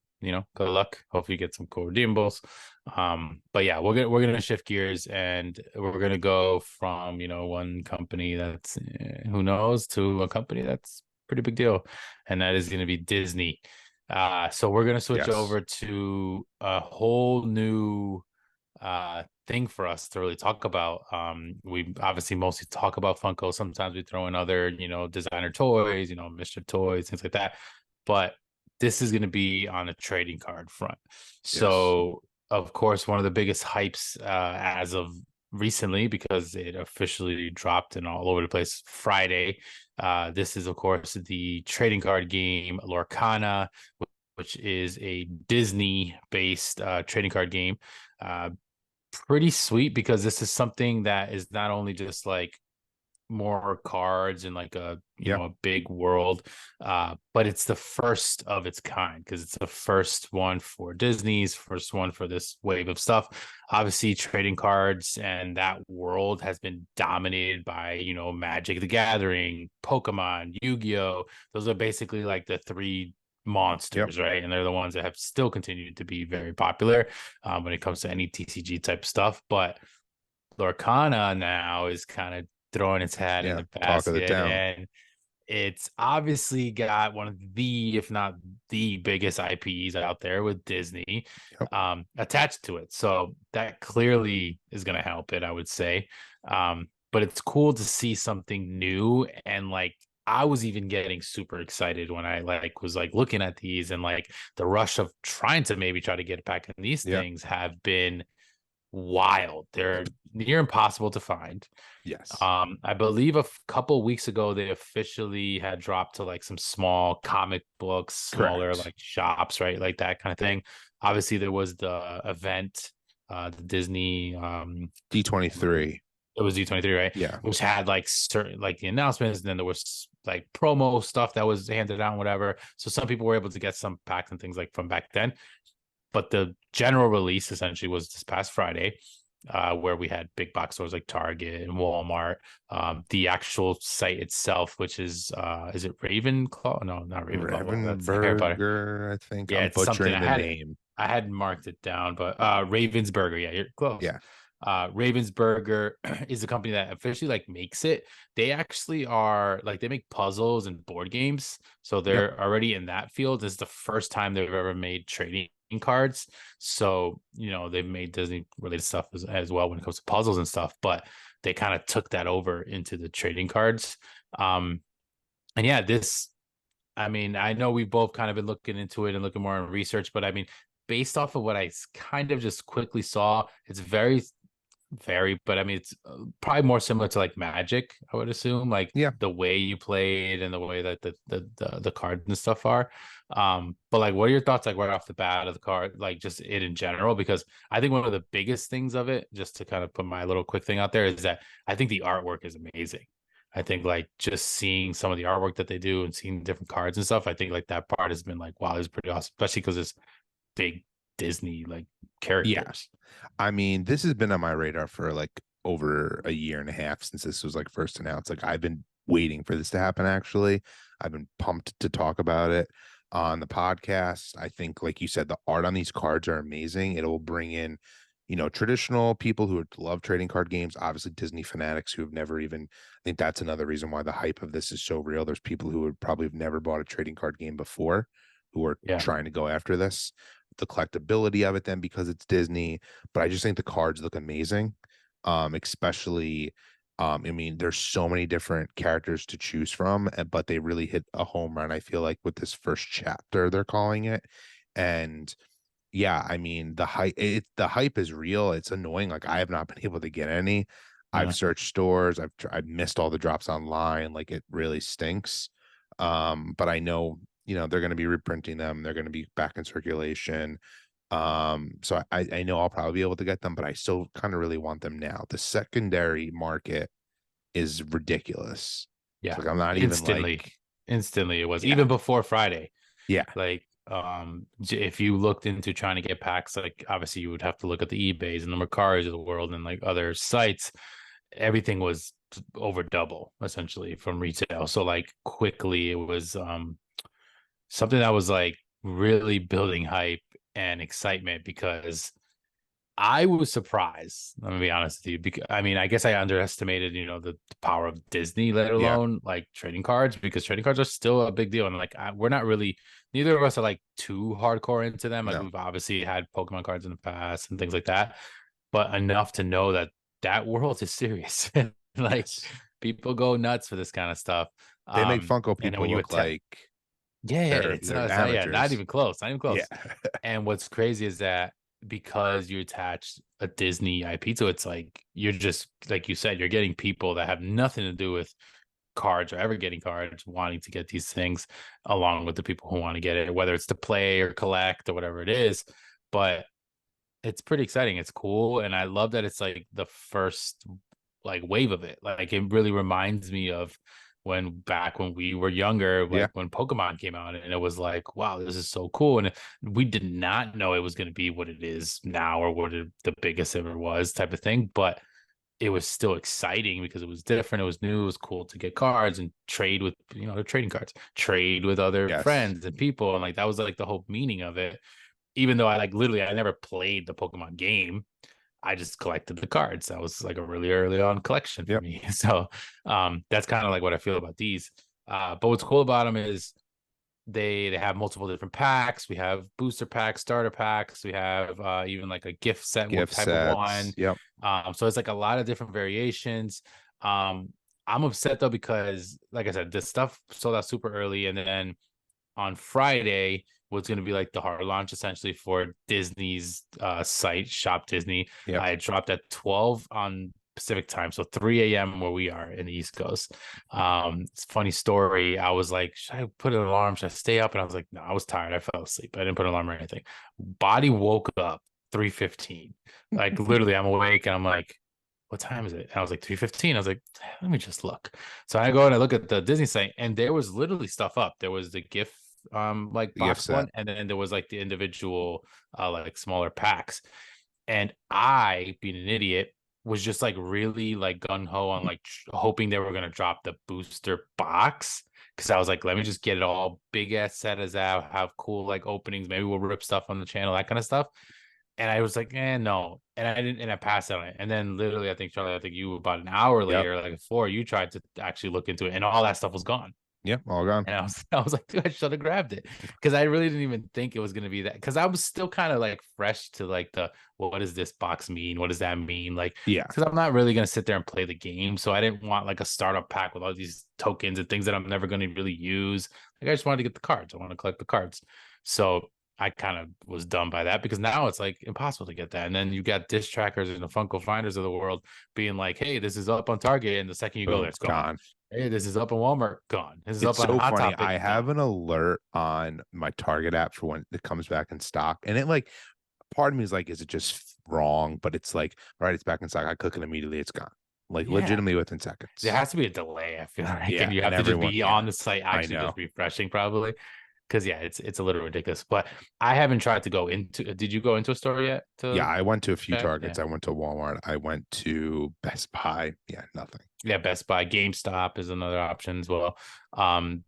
Speaker 1: good luck. Hopefully you get some cool redeemables. But yeah, we're gonna shift gears, and we're gonna go from one company that's who knows to a company that's pretty big deal, and that is gonna be Disney. So we're gonna switch
Speaker 2: Yes.
Speaker 1: over to a whole new thing for us to really talk about. We obviously mostly talk about Funko. Sometimes we throw in other, designer toys, Mr. Toys, things like that. But this is going to be on a trading card front.
Speaker 2: Yes.
Speaker 1: So, of course, one of the biggest hypes as of recently, because it officially dropped and all over the place Friday. This is, of course, the trading card game Lorcana, which is a Disney-based trading card game. Uh, Pretty sweet because this is something that is not only just like more cards and like a
Speaker 2: Yeah.
Speaker 1: a big world, but it's the first of its kind because it's the first one for Disney's first one for this wave of stuff. Obviously trading cards and that world has been dominated by Magic the Gathering, Pokemon, Yu-Gi-Oh. Those are basically like the three monsters, right? And they're the ones that have still continued to be very popular when it comes to any TCG type stuff. But Lorcana now is kind of throwing its hat in
Speaker 2: Yeah.
Speaker 1: the
Speaker 2: Talk of the
Speaker 1: basket,
Speaker 2: town.
Speaker 1: and it's obviously got one of the, if not the biggest IPs out there with Disney
Speaker 2: Yep.
Speaker 1: attached to it. So that clearly is going to help it, I would say. But it's cool to see something new, and like I was even getting super excited when I was looking at these, and like the rush of trying to maybe try to get back in these
Speaker 2: Yeah.
Speaker 1: things have been wild. They're near impossible to find.
Speaker 2: Yes.
Speaker 1: I believe a couple weeks ago they officially had dropped to like some small comic books, smaller
Speaker 2: Correct.
Speaker 1: like shops, right? Like that kind of thing. Obviously, there was the event, the Disney
Speaker 2: D23.
Speaker 1: it was D23, right?
Speaker 2: Yeah.
Speaker 1: Which had like certain like the announcements, and then there was like promo stuff that was handed out, whatever. So some people were able to get some packs and things like from back then. But the general release essentially was this past Friday, where we had big box stores like Target and Walmart. The actual site itself, which is it Ravenclaw? No, not Ravenclaw. Well, that's Harry Potter.
Speaker 2: Ravenburger, I think.
Speaker 1: Yeah,
Speaker 2: I'm
Speaker 1: it's something
Speaker 2: butchering the name.
Speaker 1: I had marked it down, but Ravensburger. Yeah, you're close.
Speaker 2: Yeah.
Speaker 1: Ravensburger is the company that officially like makes it. They actually are like they make puzzles and board games, so
Speaker 2: Yep.
Speaker 1: they're already in that field. This is the first time they've ever made trading cards. So they've made Disney related stuff as well when it comes to puzzles and stuff, but they kind of took that over into the trading cards. And yeah, this I mean, I know we've both kind of been looking into it and looking more on research, but I mean, based off of what I kind of just quickly saw, it's very, but I mean, it's probably more similar to like Magic, I would assume, like
Speaker 2: Yeah.
Speaker 1: the way you play it and the way that the cards and stuff are. But like, what are your thoughts, like right off the bat of the card, like just it in general? Because I think one of the biggest things of it, just to kind of put my little quick thing out there, is that I think the artwork is amazing. I think like just seeing some of the artwork that they do and seeing different cards and stuff, I think like that part has been like, wow, this is pretty awesome, especially because it's big Disney like
Speaker 2: Yeah.
Speaker 1: characters.
Speaker 2: I mean, this has been on my radar for like over a year and a half since this was like first announced. Like I've been waiting for this to happen, actually. I've been pumped to talk about it on the podcast. I think, like you said, the art on these cards are amazing. It will bring in, traditional people who love trading card games, obviously Disney fanatics who have never even, I think that's another reason why the hype of this is so real. There's people who would probably have never bought a trading card game before who are
Speaker 1: Yeah.
Speaker 2: trying to go after this. The collectability of it then because it's Disney, but I just think the cards look amazing. Especially I mean, there's so many different characters to choose from, but they really hit a home run, I feel like, with this first chapter, they're calling it. And yeah, I mean, the hype is real. It's annoying. Like I have not been able to get any. I've
Speaker 1: Yeah.
Speaker 2: searched stores, I've missed all the drops online. Like it really stinks. But I know, they're going to be reprinting them. They're going to be back in circulation. So I know I'll probably be able to get them, but I still kind of really want them now. The secondary market is ridiculous. It's
Speaker 1: Yeah.
Speaker 2: like I'm not even like,
Speaker 1: Instantly it was
Speaker 2: yeah,
Speaker 1: even before Friday.
Speaker 2: yeah,
Speaker 1: Like if you looked into trying to get packs, like obviously you would have to look at the eBays and the Mercaris of the world and like other sites. Everything was over double essentially from retail. So like quickly it was something that was like really building hype and excitement because I was surprised. Let me be honest with you. Because I mean, I guess I underestimated, the power of Disney, let
Speaker 2: Yeah.
Speaker 1: alone like trading cards, because trading cards are still a big deal. And like, we're not really, neither of us are like too hardcore into them. Like,
Speaker 2: No.
Speaker 1: we've obviously had Pokemon cards in the past and things like that, but enough to know that that world is serious. Like,
Speaker 2: Yes.
Speaker 1: people go nuts for this kind of stuff.
Speaker 2: They make Funko
Speaker 1: And then
Speaker 2: people
Speaker 1: when you
Speaker 2: look
Speaker 1: attack,
Speaker 2: like
Speaker 1: yeah,
Speaker 2: they're
Speaker 1: it's not, yeah, not
Speaker 2: amateurs.
Speaker 1: even close, not even
Speaker 2: Yeah.
Speaker 1: close. And what's crazy is that because you attach a Disney IP to it, it's like you're just like you said, you're getting people that have nothing to do with cards or ever getting cards wanting to get these things along with the people who want to get it, whether it's to play or collect or whatever it is. But it's pretty exciting. It's cool. And I love that it's like the first like wave of it. Like, it really reminds me of when we were younger,
Speaker 2: Yeah.
Speaker 1: like when Pokemon came out, and it was like, wow, this is so cool. And we did not know it was going to be what it is now, or what the biggest ever was type of thing. But it was still exciting because it was different. It was new. It was cool to get cards and trade with, the trading cards, trade with other
Speaker 2: Yes.
Speaker 1: friends and people. And like, that was like the whole meaning of it. Even though I like literally, I never played the Pokemon game. I just collected the cards. That was like a really early on collection for
Speaker 2: Yep.
Speaker 1: me. So that's kind of like what I feel about these. But what's cool about them is they have multiple different packs. We have booster packs, starter packs. We have even like a gift set
Speaker 2: Gift
Speaker 1: type of
Speaker 2: sets.
Speaker 1: one.
Speaker 2: Yep.
Speaker 1: So it's like a lot of different variations. Um, I'm upset though because, like I said, this stuff sold out super early, and then on Friday was going to be like the hard launch essentially for Disney's site, Shop Disney.
Speaker 2: Yep.
Speaker 1: I dropped at 12 on Pacific time, so 3 a.m. where we are in the East Coast. It's a funny story. I was like, should I put an alarm? Should I stay up? And I was like, no, I was tired. I fell asleep. I didn't put an alarm or anything. Body woke up 3:15. Like, literally, I'm awake and I'm like, what time is it? And I was like, 3:15. I was like, let me just look. So I go and I look at the Disney site, and there was literally stuff up. There was the gift like
Speaker 2: The gift
Speaker 1: box
Speaker 2: set.
Speaker 1: one, and then there was like the individual like smaller packs. And I, being an idiot, was just like really like gung-ho on like hoping they were gonna drop the booster box, because I was like, let me just get it all big ass set as that, have cool like openings, maybe we'll rip stuff on the channel, that kind of stuff. And I was like, no. And I didn't, and I passed on it. And then literally, I think, Charlie, I think you about an hour
Speaker 2: Yep.
Speaker 1: later, like before, you tried to actually look into it, and all that stuff was gone.
Speaker 2: Yep. All gone.
Speaker 1: And I was like, dude, I should have grabbed it, because I really didn't even think it was gonna be that. Because I was still kind of like fresh to like well, what does this box mean? What does that mean? Like,
Speaker 2: Yeah.
Speaker 1: because I'm not really gonna sit there and play the game, so I didn't want like a startup pack with all these tokens and things that I'm never gonna really use. Like, I just wanted to get the cards. I want to collect the cards. So I kind of was done by that, because now it's like impossible to get that. And then you got disc trackers and the Funko finders of the world being like, hey, this is up on Target, and the second you go there,
Speaker 2: Boom.
Speaker 1: it's gone.
Speaker 2: Gone.
Speaker 1: Hey, this is up on Walmart, gone. This is
Speaker 2: It's
Speaker 1: up on
Speaker 2: so
Speaker 1: Hot
Speaker 2: funny.
Speaker 1: Topic,
Speaker 2: I have
Speaker 1: gone.
Speaker 2: an alert on my Target app for when it comes back in stock. And it like part of me is like, is it just wrong? But it's like, all right, it's back in stock. I click it immediately, it's gone. Like
Speaker 1: Yeah,
Speaker 2: legitimately within
Speaker 1: there
Speaker 2: seconds.
Speaker 1: has to be a delay, I feel like, and
Speaker 2: Yeah.
Speaker 1: you
Speaker 2: And
Speaker 1: have to just
Speaker 2: everyone,
Speaker 1: be
Speaker 2: yeah,
Speaker 1: on the site
Speaker 2: I
Speaker 1: actually
Speaker 2: know.
Speaker 1: just refreshing probably. Because yeah, it's a little ridiculous. But I haven't tried to go into. Did you go into a store yet
Speaker 2: Yeah,
Speaker 1: to
Speaker 2: I went to a few
Speaker 1: check?
Speaker 2: Targets.
Speaker 1: Yeah.
Speaker 2: I went to Walmart. I went to Best Buy. Yeah, nothing.
Speaker 1: Yeah, Best Buy, GameStop is another option as well.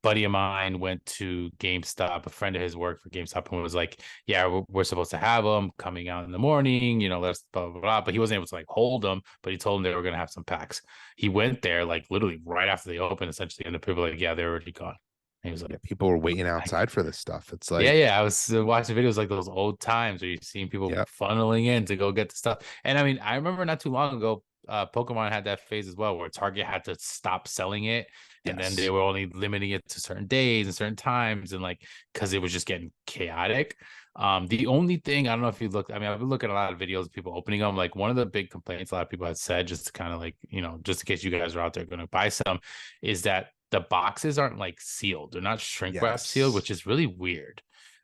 Speaker 1: Buddy of mine went to GameStop. A friend of his worked for GameStop and was like, "Yeah, we're supposed to have them coming out in the morning. Let's blah blah blah." But he wasn't able to like hold them. But he told them they were gonna have some packs. He went there like literally right after they opened, essentially, and the people were like, "Yeah, they're already gone." And he was
Speaker 2: Yeah,
Speaker 1: like,
Speaker 2: people were waiting
Speaker 1: I
Speaker 2: outside for this stuff. It's
Speaker 1: yeah,
Speaker 2: like,
Speaker 1: yeah. I was watching videos like those old times where you're seeing people
Speaker 2: yeah,
Speaker 1: funneling in to go get the stuff. And I mean, I remember not too long ago, Pokemon had that phase as well where Target had to stop selling it, and then they
Speaker 2: yes,
Speaker 1: were only limiting it to certain days and certain times, and like because it was just getting chaotic. The only thing, I don't know if you looked, I mean, I've been looking at a lot of videos of people opening them. Like, one of the big complaints a lot of people had said, just to kind of like, just in case you guys are out there going to buy some, is that the boxes aren't like sealed. They're not shrink wrap sealed,
Speaker 2: yes,
Speaker 1: which is really weird.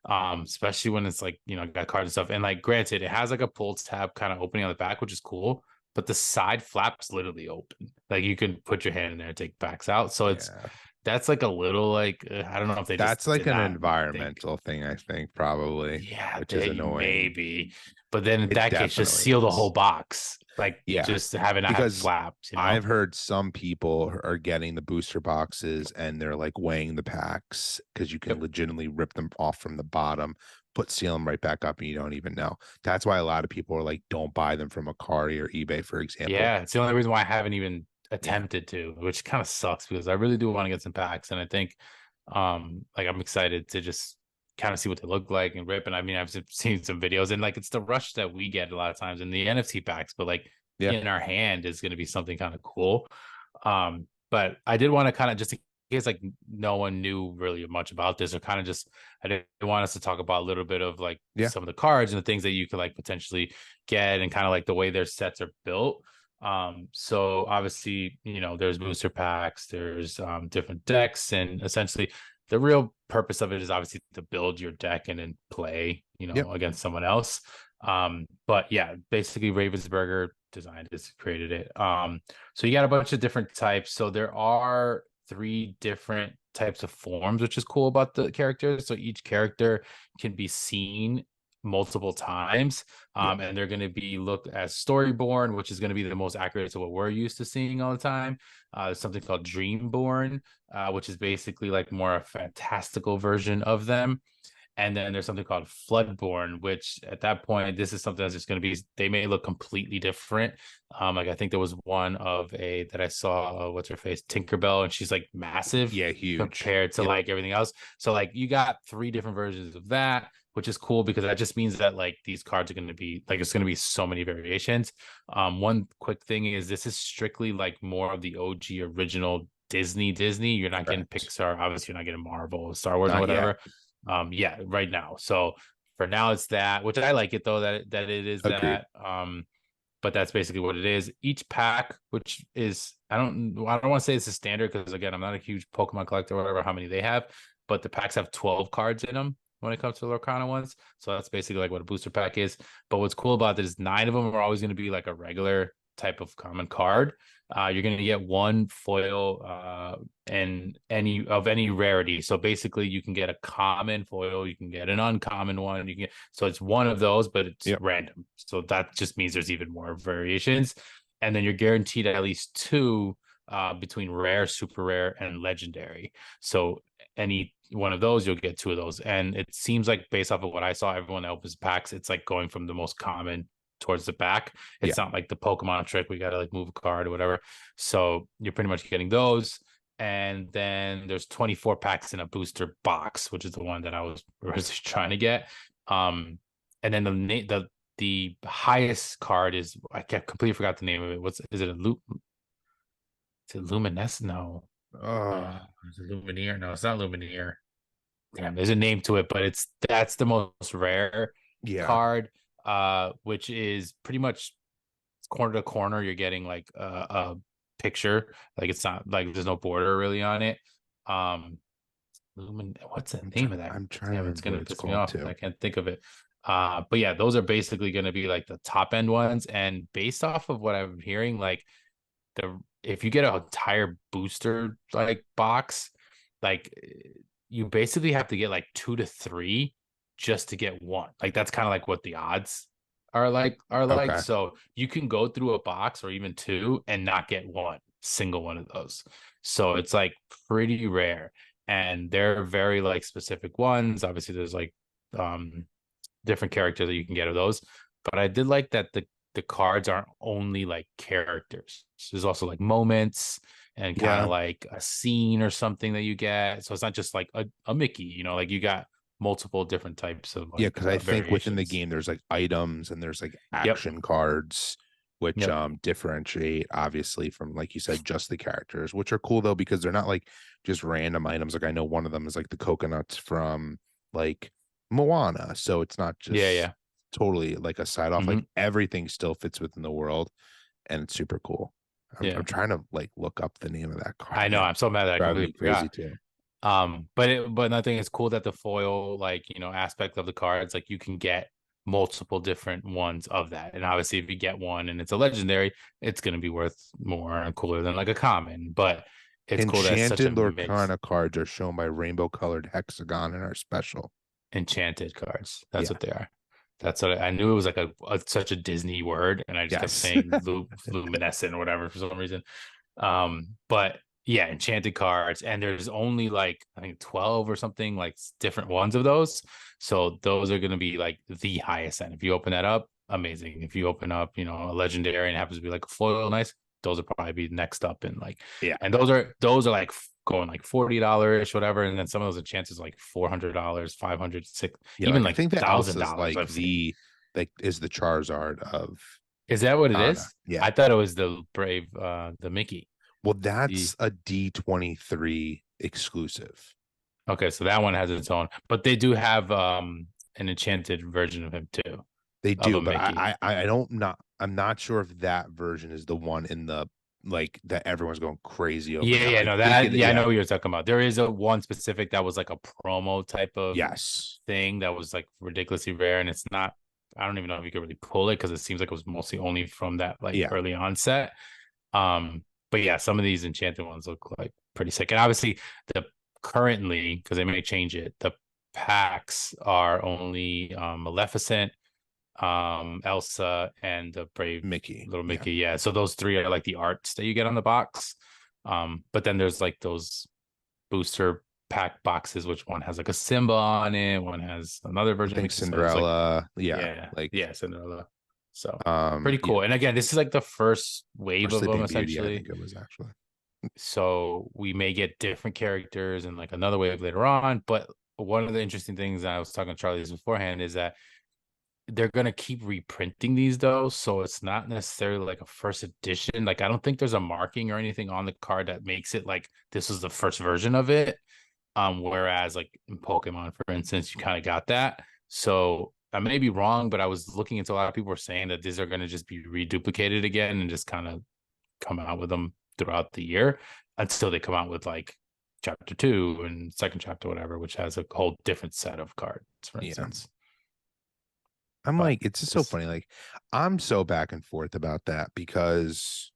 Speaker 1: Especially when it's like, got cards and stuff. And like, granted, it has like a pull tab kind of opening on the back, which is cool, but the side flaps literally open. Like, you can put your hand in there and take backs out. So
Speaker 2: yeah.
Speaker 1: that's like a little like, I don't know if they just
Speaker 2: That's like
Speaker 1: did
Speaker 2: an
Speaker 1: not think.
Speaker 2: environmental thing, I think, probably,
Speaker 1: Yeah,
Speaker 2: which is
Speaker 1: they
Speaker 2: annoying.
Speaker 1: maybe. But then in
Speaker 2: It
Speaker 1: that case, just
Speaker 2: definitely
Speaker 1: seal the whole
Speaker 2: is.
Speaker 1: box Like
Speaker 2: Yeah,
Speaker 1: just having not have
Speaker 2: because
Speaker 1: flaps, you know?
Speaker 2: I've heard some people are getting the booster boxes and they're like weighing the packs because you can
Speaker 1: Yep.
Speaker 2: legitimately rip them off from the bottom, seal them right back up, and you don't even know. That's why a lot of people are like, don't buy them from Akari or eBay, for example.
Speaker 1: Yeah, it's the only reason why I haven't even
Speaker 2: Yeah,
Speaker 1: attempted to, which kind of sucks because I really do want to get some packs, and I think like I'm excited to just kind of see what they look like and rip. And I mean, I've seen some videos, and like it's the rush that we get a lot of times in the NFT packs, but like
Speaker 2: yeah,
Speaker 1: in our hand is going to be something kind of cool. But I did want to kind of just in case like no one knew really much about this, or kind of just I didn't want us to talk about a little bit of like
Speaker 2: yeah,
Speaker 1: some of the cards and the things that you could like potentially get and kind of like the way their sets are built. So obviously, there's booster packs, there's different decks, and essentially the real purpose of it is obviously to build your deck and then play,
Speaker 2: yeah,
Speaker 1: against someone else. But yeah, basically Ravensburger designed this, created it. So you got a bunch of different types. So there are three different types of forms, which is cool about the characters. So each character can be seen multiple times,
Speaker 2: yeah,
Speaker 1: and they're going to be looked as storyborn, which is going to be the most accurate to what we're used to seeing all the time. There's something called dreamborn, which is basically like more a fantastical version of them. And then there's something called Floodborn, which at that point, this is something that's just going to be, they may look completely different. Like I think there was one of a that I saw, what's her face, Tinkerbell, and she's like massive
Speaker 2: yeah, huge.
Speaker 1: compared to
Speaker 2: Yep,
Speaker 1: like everything else. So like you got three different versions of that, which is cool because that just means that like these cards are going to be like, it's going to be so many variations. One quick thing is this is strictly like more of the OG original Disney. You're not getting
Speaker 2: correct.
Speaker 1: Pixar, obviously you're not getting Marvel, Star Wars, or
Speaker 2: Not yet.
Speaker 1: whatever. Yeah, right now. So for now it's that, which I like it though, that it is
Speaker 2: Agreed.
Speaker 1: that. But that's basically what it is. Each pack, which is I don't want to say it's a standard because again, I'm not a huge Pokemon collector or whatever how many they have, but the packs have 12 cards in them when it comes to the Lorcana ones. So that's basically like what a booster pack is. But what's cool about this is nine of them are always going to be like a regular type of common card. You're going to get one foil and any rarity. So basically, you can get a common foil, you can get an uncommon one. So it's one of those, but it's
Speaker 2: Yep.
Speaker 1: random. So that just means there's even more variations, and then you're guaranteed at least two between rare, super rare, and legendary. So any one of those, you'll get two of those. And it seems like based off of what I saw, everyone that opens packs, it's like going from the most common towards the back.
Speaker 2: Yeah.
Speaker 1: It's not like the Pokemon trick. We got to like move a card or whatever. So you're pretty much getting those. And then there's 24 packs in a booster box, which is the one that I was trying to get. And then the highest card is completely forgot the name of it. Is it a loop? Is it Luminescence? No.
Speaker 2: Oh,
Speaker 1: Is it Lumineer? No, it's not Lumineer. Damn, there's a name to it, but that's the most rare
Speaker 2: yeah.
Speaker 1: card, which is pretty much corner to corner. You're getting like a picture, like it's not like there's no border really on it. Um, what's the name of that?
Speaker 2: I'm trying to
Speaker 1: Damn, it's
Speaker 2: remember what
Speaker 1: gonna
Speaker 2: it's
Speaker 1: piss me
Speaker 2: called
Speaker 1: off because
Speaker 2: too.
Speaker 1: I can't think of it. But yeah, those are basically gonna be like the top end ones, and based off of what I'm hearing, like the if you get an entire booster like box, like you basically have to get like two to three just to get one. Like that's kind of like what the odds are like.
Speaker 2: Okay.
Speaker 1: So you can go through a box or even two and not get one single one of those. So it's like pretty rare. And they're very like specific ones. Obviously, there's like um different characters that you can get of those. But I did like that the cards aren't only like characters. There's also like moments and kind of
Speaker 2: Yeah.
Speaker 1: like a scene or something that you get. So it's not just like a Mickey, like you got multiple different types of
Speaker 2: Yeah,
Speaker 1: like
Speaker 2: because I think within the
Speaker 1: variations.
Speaker 2: game there's like items and there's like
Speaker 1: Yep.
Speaker 2: action cards which
Speaker 1: Yep.
Speaker 2: differentiate obviously from, like you said, just the characters, which are cool though because they're not like just random items. Like I know one of them is like the coconuts from like Moana. So it's not
Speaker 1: Yeah.
Speaker 2: just
Speaker 1: Yeah.
Speaker 2: totally like a side off,
Speaker 1: Hmm.
Speaker 2: like everything still fits within the world and it's super cool. I'm
Speaker 1: Yeah.
Speaker 2: trying to like look up the name of that card
Speaker 1: I know.
Speaker 2: now.
Speaker 1: I'm so mad that I
Speaker 2: Driving me
Speaker 1: completely
Speaker 2: crazy
Speaker 1: forgot.
Speaker 2: too.
Speaker 1: But I think it's cool that the foil, like, aspect of the cards, like you can get multiple different ones of that. And obviously if you get one and it's a legendary, it's gonna be worth more and cooler than like a common. But it's cool that it's such a
Speaker 2: Enchanted
Speaker 1: mix.
Speaker 2: Lorcana cards are shown by rainbow colored hexagon in our special.
Speaker 1: Enchanted cards. That's
Speaker 2: Yeah.
Speaker 1: what they are. That's what I knew. It was like such a Disney word, and I just kept
Speaker 2: Yes.
Speaker 1: saying luminescent or whatever for some reason. But yeah, enchanted cards, and there's only like I think 12 or something like different ones of those. So those are going to be like the highest end. If you open that up, amazing. If you open up, a legendary and it happens to be like a foil, nice. Those will probably be next up in like,
Speaker 2: Yeah.
Speaker 1: and those are like going like $40 whatever, and then some of those are chances like $400, 500, six,
Speaker 2: Yeah,
Speaker 1: even
Speaker 2: like I
Speaker 1: like
Speaker 2: think the Elsa's
Speaker 1: $1,000
Speaker 2: like
Speaker 1: I've seen.
Speaker 2: is the Charizard of
Speaker 1: Is that what it
Speaker 2: Kana.
Speaker 1: is?
Speaker 2: Yeah.
Speaker 1: I thought it was the Brave, the Mickey.
Speaker 2: Well,
Speaker 1: The
Speaker 2: that's a D23 exclusive.
Speaker 1: Okay, so that one has its own, but they do have an enchanted version of him too,
Speaker 2: They
Speaker 1: of
Speaker 2: do,
Speaker 1: a
Speaker 2: but
Speaker 1: Mickey.
Speaker 2: I don't not I'm not sure if that version is the one in the like that everyone's going crazy over
Speaker 1: Yeah,
Speaker 2: now.
Speaker 1: yeah,
Speaker 2: I
Speaker 1: no,
Speaker 2: think
Speaker 1: that
Speaker 2: it,
Speaker 1: yeah, I know
Speaker 2: yeah,
Speaker 1: what you're talking about. There is a one specific that was like a promo type of
Speaker 2: yes,
Speaker 1: thing that was like ridiculously rare, and it's not. I don't even know if you could really pull it because it seems like it was mostly only from that like
Speaker 2: yeah.
Speaker 1: early onset. But yeah, some of these enchanted ones look like pretty sick, and obviously the currently because they may change it. The packs are only Maleficent, Elsa, and the Brave
Speaker 2: Mickey,
Speaker 1: Little
Speaker 2: yeah.
Speaker 1: Mickey. Yeah, so those three are like the arts that you get on the box. But then there's like those booster pack boxes, which one has like a symbol on it, one has another
Speaker 2: I
Speaker 1: version of
Speaker 2: think
Speaker 1: Mickey. So it's like,
Speaker 2: Cinderella, yeah,
Speaker 1: yeah,
Speaker 2: like
Speaker 1: yeah, Cinderella. So pretty
Speaker 2: yeah,
Speaker 1: cool. And again, this is like the first
Speaker 2: or
Speaker 1: wave of them
Speaker 2: Sleeping Beauty, I
Speaker 1: essentially.
Speaker 2: think it was actually.
Speaker 1: So we may get different characters and like another wave later on. But one of the interesting things I was talking to Charlie beforehand is that they're gonna keep reprinting these though, so it's not necessarily like a first edition. Like I don't think there's a marking or anything on the card that makes it like this is the first version of it. Whereas like in Pokemon, for instance, you kind of got that. So I may be wrong, but I was looking into a lot of people were saying that these are gonna just be reduplicated again and just kind of come out with them throughout the year until they come out with like chapter two and second chapter, whatever, which has a whole different set of cards, for
Speaker 2: Yeah.
Speaker 1: instance.
Speaker 2: I'm
Speaker 1: But
Speaker 2: like, it's just so
Speaker 1: just
Speaker 2: funny. Like, I'm so back and forth about that because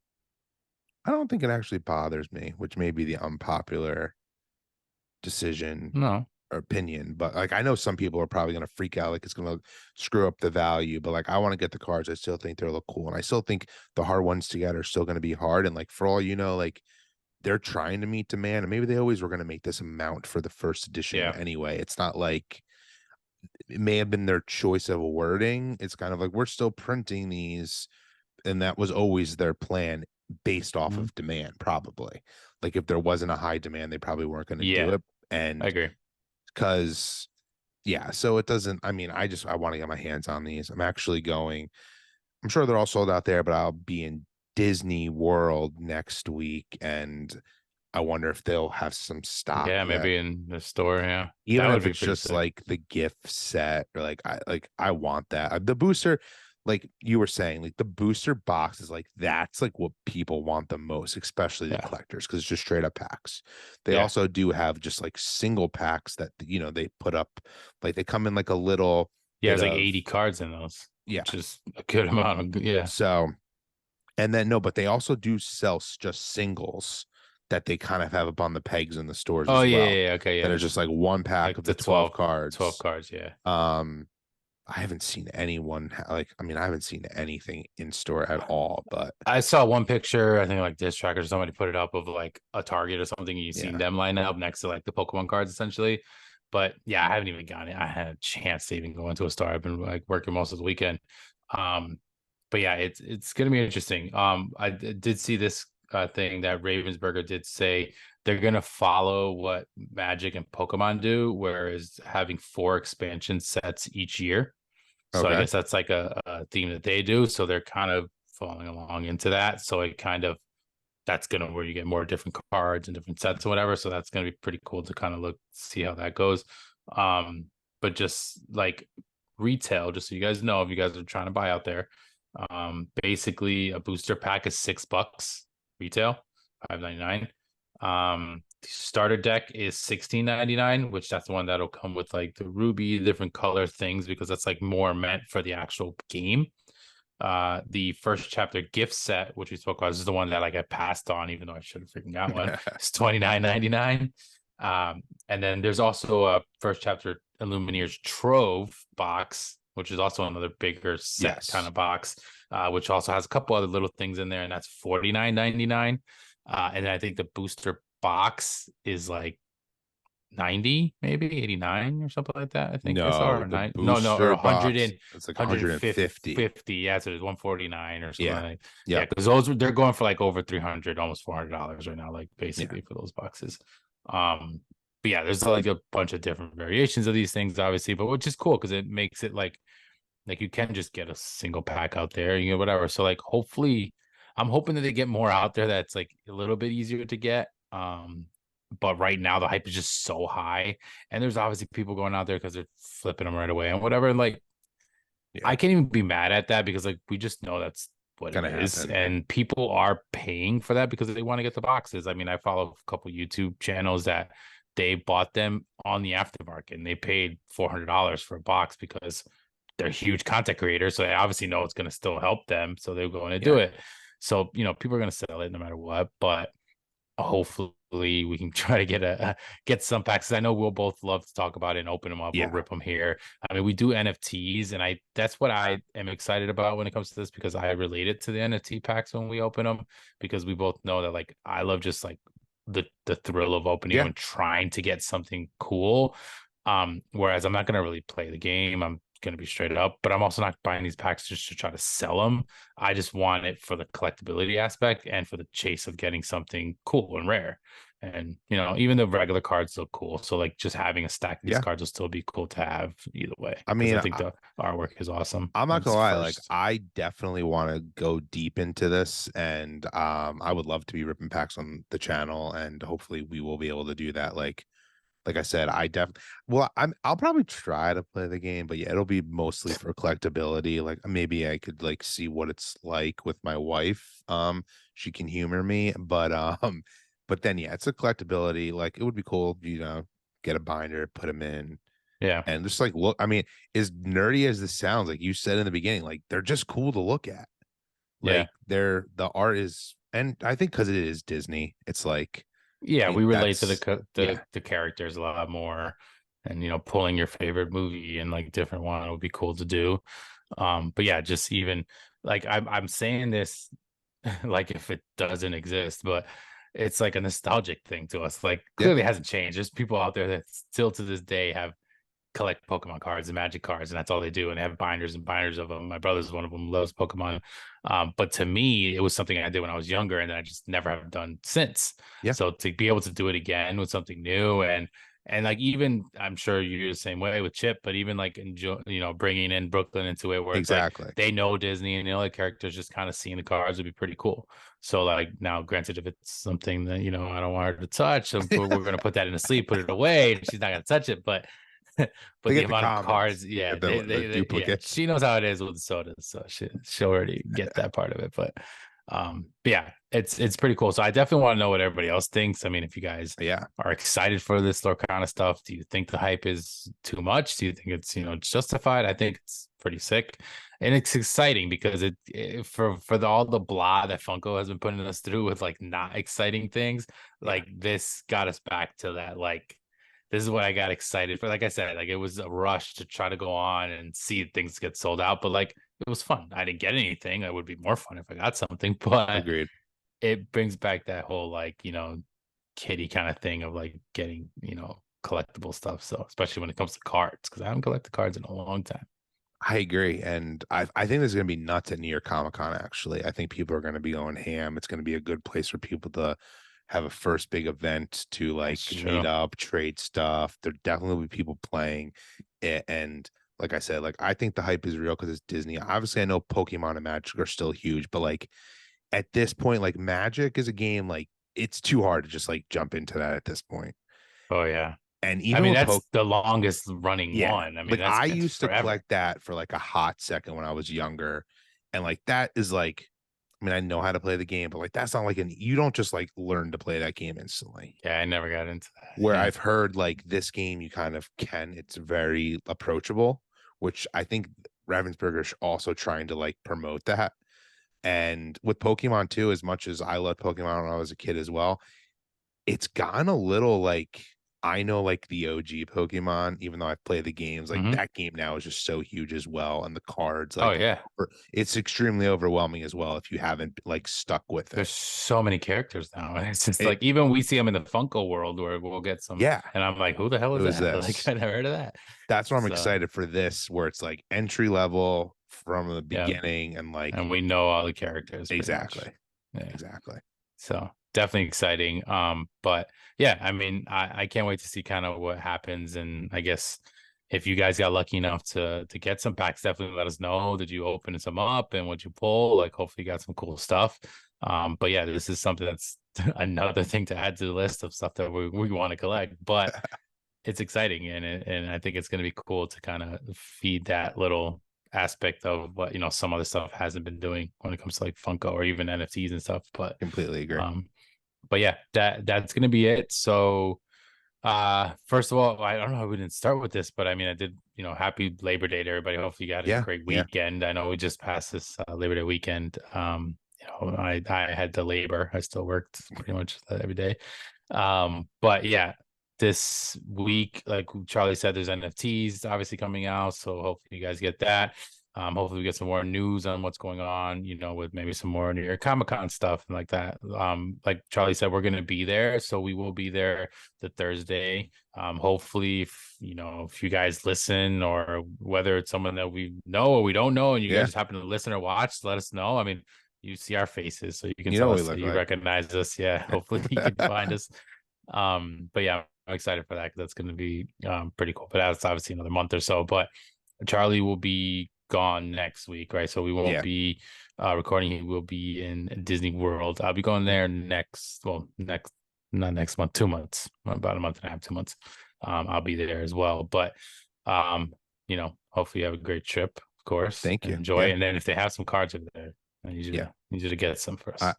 Speaker 2: I don't think it actually bothers me, which may be the unpopular decision
Speaker 1: no.
Speaker 2: or opinion. But like, I know some people are probably going to freak out, like it's going to screw up the value. But like, I want to get the cards. I still think they look cool, and I still think the hard ones to get are still going to be hard. And like, for all you know, like they're trying to meet demand, and maybe they always were going to make this amount for the first edition
Speaker 1: Yeah.
Speaker 2: anyway. It's not like it may have been their choice of wording. It's kind of like we're still printing these, and that was always their plan based off
Speaker 1: Mhm.
Speaker 2: of demand, probably. Like if there wasn't a high demand, they probably weren't going to do
Speaker 1: Yeah,
Speaker 2: it.
Speaker 1: I
Speaker 2: And
Speaker 1: agree.
Speaker 2: because yeah, so it doesn't, I mean, I want to get my hands on these. I'm actually going, I'm sure they're all sold out there, but I'll be in Disney World next week, and I wonder if they'll have some stock
Speaker 1: Yeah,
Speaker 2: that
Speaker 1: maybe in the store. Yeah, that
Speaker 2: even
Speaker 1: would
Speaker 2: if
Speaker 1: be
Speaker 2: it's
Speaker 1: pretty
Speaker 2: just
Speaker 1: sick.
Speaker 2: like the gift set or like I want that. The booster, like you were saying, like the booster box is like that's like what people want the most, especially the
Speaker 1: Yeah,
Speaker 2: collectors, because it's just straight up packs. They
Speaker 1: yeah,
Speaker 2: also do have just like single packs that they put up, like they come in like a little
Speaker 1: yeah.
Speaker 2: bit
Speaker 1: There's like
Speaker 2: of
Speaker 1: 80 cards in those,
Speaker 2: yeah.
Speaker 1: which is a good amount of yeah,
Speaker 2: So and then no, but they also do sell just singles that they kind of have up on the pegs in the stores
Speaker 1: oh
Speaker 2: as
Speaker 1: yeah,
Speaker 2: well.
Speaker 1: yeah, yeah, okay,
Speaker 2: That
Speaker 1: yeah.
Speaker 2: are just like one pack
Speaker 1: Like
Speaker 2: of
Speaker 1: the
Speaker 2: the 12
Speaker 1: 12
Speaker 2: cards.
Speaker 1: cards. Yeah,
Speaker 2: Um, I haven't seen anyone like I mean, I haven't seen anything in store at all, but
Speaker 1: I saw one picture. I think like Diss Tracker or somebody put it up of like a Target or something. And you seen
Speaker 2: yeah.
Speaker 1: them line up next to like the Pokemon cards essentially. But yeah, I haven't even gone. I had a chance to even go into a store. I've been like working most of the weekend. Um, but yeah, it's gonna be interesting. Did see this thing that Ravensburger did say they're gonna follow what Magic and Pokemon do, whereas having 4 expansion sets each year. So I
Speaker 2: Okay.
Speaker 1: guess that's like a theme that they do. So they're kind of falling along into that. So it kind of that's gonna where you get more different cards and different sets and whatever. So that's gonna be pretty cool to kind of look see how that goes. But just like retail, just so you guys know, if you guys are trying to buy out there, basically a booster pack is $6 retail, 5.99. Starter deck is 16.99, which that's the one that'll come with like the ruby, different color things because that's like more meant for the actual game. The first chapter gift set, which we spoke about, is the one that like I passed on, even though I should have freaking got one. It's 29.99. And then there's also a first chapter Illumineers Trove box which is also another bigger set kind
Speaker 2: Yes.
Speaker 1: of box, which also has a couple other little things in there, and that's $49.99. And then I think the booster box is like 90, maybe 89 or something like that. I think I saw,
Speaker 2: No,
Speaker 1: or
Speaker 2: the
Speaker 1: nine. No, or
Speaker 2: booster
Speaker 1: 100
Speaker 2: box,
Speaker 1: and
Speaker 2: it's like 150.
Speaker 1: 150. Yeah, so it's 149 or something
Speaker 2: Yeah.
Speaker 1: like. Yeah,
Speaker 2: Yep.
Speaker 1: because they're going for like over 300, almost $400 right now, like
Speaker 2: Yeah.
Speaker 1: basically for those boxes. But yeah, there's like a bunch of different variations of these things, obviously, but which is cool because it makes it like you can just get a single pack out there, whatever. So like hopefully I'm hoping that they get more out there that's like a little bit easier to get. But right now the hype is just so high, and there's obviously people going out there because they're flipping them right away and whatever. Like I
Speaker 2: Yeah.
Speaker 1: can't even be mad at that because like we just know that's what it
Speaker 2: Gonna
Speaker 1: is,
Speaker 2: happen.
Speaker 1: and people are paying for that because they want to get the boxes. I mean, I follow a couple YouTube channels that they bought them on the aftermarket and they paid $400 for a box because they're huge content creators, so they obviously know it's going to still help them, so they're going to do
Speaker 2: Yeah.
Speaker 1: it. So people are going to sell it no matter what, but hopefully we can try to get some packs. I know we'll both love to talk about it and open them up. We'll
Speaker 2: Yeah.
Speaker 1: rip them here. I mean, we do NFTs, and that's what I am excited about when it comes to this because I relate it to the NFT packs when we open them, because we both know that like I love just like the thrill of opening them
Speaker 2: Yeah.
Speaker 1: and trying to get something cool. Whereas I'm not gonna really play the game. I'm gonna be straight up, but I'm also not buying these packs just to try to sell them. I just want it for the collectability aspect and for the chase of getting something cool and rare. And even the regular cards look cool. So like just having a stack of these
Speaker 2: Yeah.
Speaker 1: cards will still be cool to have either way.
Speaker 2: I
Speaker 1: Because
Speaker 2: mean,
Speaker 1: I think the artwork is awesome.
Speaker 2: I'm not
Speaker 1: It's
Speaker 2: gonna lie, like
Speaker 1: first.
Speaker 2: I definitely want to go deep into this, and I would love to be ripping packs on the channel, and hopefully we will be able to do that. Like I said, I'll probably try to play the game, but yeah, it'll be mostly for collectability. Like maybe I could like see what it's like with my wife. She can humor me, but then yeah, it's a collectability. Like it would be cool, get a binder, put them in,
Speaker 1: Yeah.
Speaker 2: and just like look. I mean, as nerdy as this sounds, like you said in the beginning, like they're just cool to look at.
Speaker 1: Yeah.
Speaker 2: Like the art is, and I think because it is Disney, it's like,
Speaker 1: Yeah,
Speaker 2: I
Speaker 1: we
Speaker 2: mean,
Speaker 1: relate to the
Speaker 2: that's
Speaker 1: co-
Speaker 2: yeah,
Speaker 1: the characters a lot more, and pulling your favorite movie and like different one would be cool to do. But yeah, just even like I'm saying this like if it doesn't exist, but it's like a nostalgic thing to us. Like
Speaker 2: yeah,
Speaker 1: clearly hasn't changed. There's people out there that still to this day have collect Pokemon cards and Magic cards, and that's all they do. And they have binders and binders of them. My brother's one of them, loves Pokemon. But to me, it was something I did when I was younger, and then I just never have done since.
Speaker 2: yeah,
Speaker 1: So to be able to do it again with something new, and like even I'm sure you do the same way with Chip, but even like enjoy, bringing in Brooklyn into it, where it's like
Speaker 2: exactly.
Speaker 1: they know Disney and the other characters, just kind of seeing the cards would be pretty cool. So like now, granted, if it's something that I don't want her to touch, so we're gonna put that in a sleeve, put it away, and she's not gonna touch it, but
Speaker 2: They
Speaker 1: but the
Speaker 2: get the
Speaker 1: amount of
Speaker 2: commons,
Speaker 1: cards,
Speaker 2: you
Speaker 1: yeah,
Speaker 2: get the
Speaker 1: yeah,
Speaker 2: duplicates.
Speaker 1: she knows how it is with the sodas, so she'll already get that part of it. But yeah, it's pretty cool. So I definitely want to know what everybody else thinks. I mean, if you guys
Speaker 2: Yeah,
Speaker 1: are excited for this Lorcana stuff, do you think the hype is too much? Do you think it's justified? I think it's pretty sick, and it's exciting because for all the blah that Funko has been putting us through with like not exciting things,
Speaker 2: yeah,
Speaker 1: like this got us back to that like this is what I got excited for. Like I said, like it was a rush to try to go on and see things get sold out, but like it was fun. I didn't get anything. It would be more fun if I got something, but
Speaker 2: agreed.
Speaker 1: it brings back that whole like, kitty kind of thing of like getting, collectible stuff. So especially when it comes to cards, because I haven't collected cards in a long time.
Speaker 2: I agree, and I think this is gonna be nuts at New York Comic Con. Actually, I think people are gonna be going ham. It's gonna be a good place for people to have a first big event to
Speaker 1: That's
Speaker 2: like
Speaker 1: true.
Speaker 2: meet up, trade stuff. There definitely will be people playing, and like I said, like I think the hype is real because it's Disney. Obviously, I know Pokemon and Magic are still huge, but like at this point, like Magic is a game like it's too hard to just like jump into that at this point.
Speaker 1: Oh yeah.
Speaker 2: And
Speaker 1: I
Speaker 2: even
Speaker 1: mean,
Speaker 2: with
Speaker 1: that's the longest running
Speaker 2: yeah,
Speaker 1: one. I mean,
Speaker 2: like
Speaker 1: that's
Speaker 2: I
Speaker 1: been
Speaker 2: used to
Speaker 1: forever.
Speaker 2: collect that for like a hot second when I was younger, and like that is like, I mean, I know how to play the game, but like that's not like you don't just like learn to play that game instantly.
Speaker 1: Yeah, I never got into that.
Speaker 2: Where
Speaker 1: Yeah.
Speaker 2: I've heard like this game, you kind of can, it's very approachable, which I think Ravensburger is also trying to like promote that. And with Pokemon too, as much as I loved Pokemon when I was a kid as well, it's gone a little like I know like the OG Pokemon, even though I've played the games, like
Speaker 1: Hmm.
Speaker 2: that game now is just so huge as well. And the cards,
Speaker 1: Oh
Speaker 2: like
Speaker 1: yeah.
Speaker 2: it's extremely overwhelming as well if you haven't like stuck with it.
Speaker 1: There's so many characters now. It's just
Speaker 2: It
Speaker 1: like even we see them in the Funko world where we'll get some,
Speaker 2: yeah,
Speaker 1: and I'm like, who the hell
Speaker 2: it
Speaker 1: is
Speaker 2: was
Speaker 1: that? Like
Speaker 2: this.
Speaker 1: I never heard of that.
Speaker 2: That's what I'm
Speaker 1: So
Speaker 2: excited for this, where it's like entry level from the
Speaker 1: yeah,
Speaker 2: beginning and like
Speaker 1: and we know all the characters pretty much.
Speaker 2: exactly.
Speaker 1: Yeah.
Speaker 2: Exactly.
Speaker 1: So definitely exciting. But yeah, I mean, I can't wait to see kind of what happens. And I guess if you guys got lucky enough to get some packs, definitely let us know. Did you open some up and what you pull? Like hopefully you got some cool stuff. But yeah, this is something that's another thing to add to the list of stuff that we want to collect. But it's exciting and I think it's gonna be cool to kind of feed that little aspect of what some other stuff hasn't been doing when it comes to like Funko or even NFTs and stuff.
Speaker 2: Completely agree.
Speaker 1: Um, but yeah, that's gonna be it. So first of all, I don't know how we didn't start with this, but I mean I did, happy Labor Day to everybody. Hopefully you had a
Speaker 2: Yeah.
Speaker 1: great
Speaker 2: Yeah.
Speaker 1: weekend. I know we just passed this Labor Day weekend. I had to labor. I still worked pretty much every day. But yeah, this week, like Charlie said, there's NFTs obviously coming out. So hopefully you guys get that. Hopefully we get some more news on what's going on, with maybe some more New York Comic Con stuff and like that. Like Charlie said, we're gonna be there. So we will be there the Thursday. Hopefully if you guys listen or whether it's someone that we know or we don't know and you guys
Speaker 2: Yeah.
Speaker 1: just happen to listen or watch, let us know. I mean, you see our faces, so you can
Speaker 2: You know
Speaker 1: tell
Speaker 2: what we
Speaker 1: us that
Speaker 2: look
Speaker 1: you
Speaker 2: like.
Speaker 1: recognize us. Yeah, hopefully you can find us. But yeah, I'm excited for that because that's going to be pretty cool. But that's obviously another month or so. But Charlie will be gone next week, right? So we won't
Speaker 2: Yeah.
Speaker 1: be recording. He will be in Disney World. I'll be going there not next month, 2 months, about a month and a half, 2 months. I'll be there as well. But hopefully you have a great trip, of course,
Speaker 2: Thank
Speaker 1: and
Speaker 2: you.
Speaker 1: enjoy.
Speaker 2: Yeah.
Speaker 1: And then if they have some cards over there, I
Speaker 2: Yeah.
Speaker 1: need you to get some for us.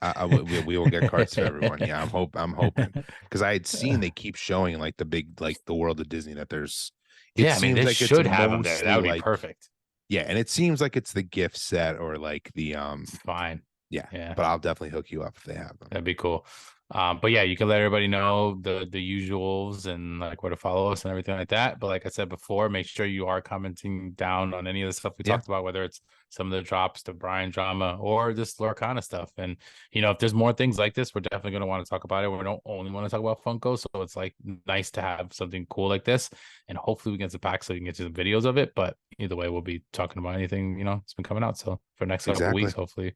Speaker 2: We will get cards to everyone. Yeah, I'm hoping because I had seen they keep showing like the big like the world of Disney that there's. It
Speaker 1: Yeah, I mean,
Speaker 2: seems
Speaker 1: they
Speaker 2: like it's
Speaker 1: should have them there. That
Speaker 2: mostly
Speaker 1: would be
Speaker 2: like
Speaker 1: perfect.
Speaker 2: yeah, and it seems like it's the gift set or like
Speaker 1: It's fine.
Speaker 2: yeah,
Speaker 1: Yeah,
Speaker 2: but I'll definitely hook you up if they have them.
Speaker 1: that'd be cool. But yeah, you can let everybody know the usuals and like where to follow us and everything like that. But like I said before, make sure you are commenting down on any of the stuff we
Speaker 2: Yeah,
Speaker 1: talked about, whether it's some of the drops, the Brian drama, or this Lorcana stuff. And if there's more things like this, we're definitely going to want to talk about it. We don't only want to talk about Funko, so it's like nice to have something cool like this. And hopefully we get some packs so we can get you some videos of it. But either way, we'll be talking about anything it's been coming out. So for the next couple of
Speaker 2: exactly.
Speaker 1: weeks, hopefully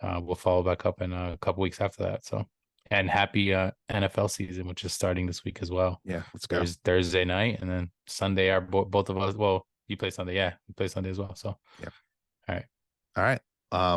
Speaker 1: we'll follow back up in a couple weeks after that. So and happy NFL season, which is starting this week as well.
Speaker 2: Yeah, let's go.
Speaker 1: There's Thursday night and then Sunday. Are both of us? Well, you play Sunday, yeah. You play Sunday as well. So,
Speaker 2: Yeah.
Speaker 1: all right,
Speaker 2: All right.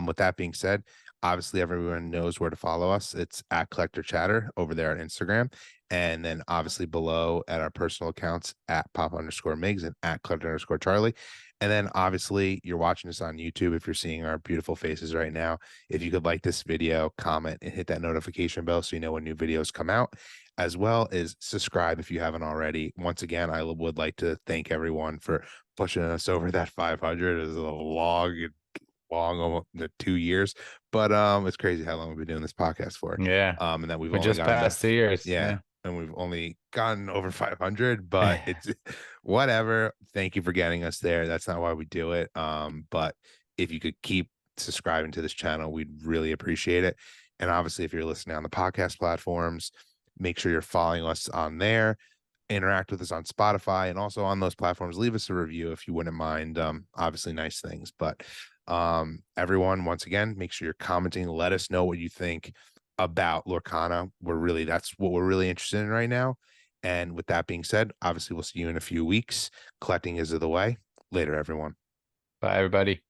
Speaker 2: With that being said, obviously everyone knows where to follow us. It's at Collector Chatter over there on Instagram. And then obviously below at our personal accounts at pop_Migs and at Collector_Charlie. And then obviously you're watching this on YouTube if you're seeing our beautiful faces right now. If you could like this video, comment, and hit that notification bell so you know when new videos come out, as well as subscribe if you haven't already. Once again, I would like to thank everyone for pushing us over that 500. It was a long almost 2 years, but it's crazy how long we've been doing this podcast for.
Speaker 1: yeah,
Speaker 2: And that we've
Speaker 1: we
Speaker 2: only
Speaker 1: just
Speaker 2: gotten to
Speaker 1: passed 2 years.
Speaker 2: yeah,
Speaker 1: Yeah,
Speaker 2: and we've only gotten over 500, but it's whatever. Thank you for getting us there. That's not why we do it. But if you could keep subscribing to this channel, we'd really appreciate it. And obviously if you're listening on the podcast platforms, make sure you're following us on there, interact with us on Spotify, and also on those platforms leave us a review if you wouldn't mind. Obviously nice things, but everyone, once again, make sure you're commenting, let us know what you think about Lorcana. That's what we're really interested in right now. And with that being said, obviously we'll see you in a few weeks. Collecting is of the way. Later, everyone.
Speaker 1: bye everybody.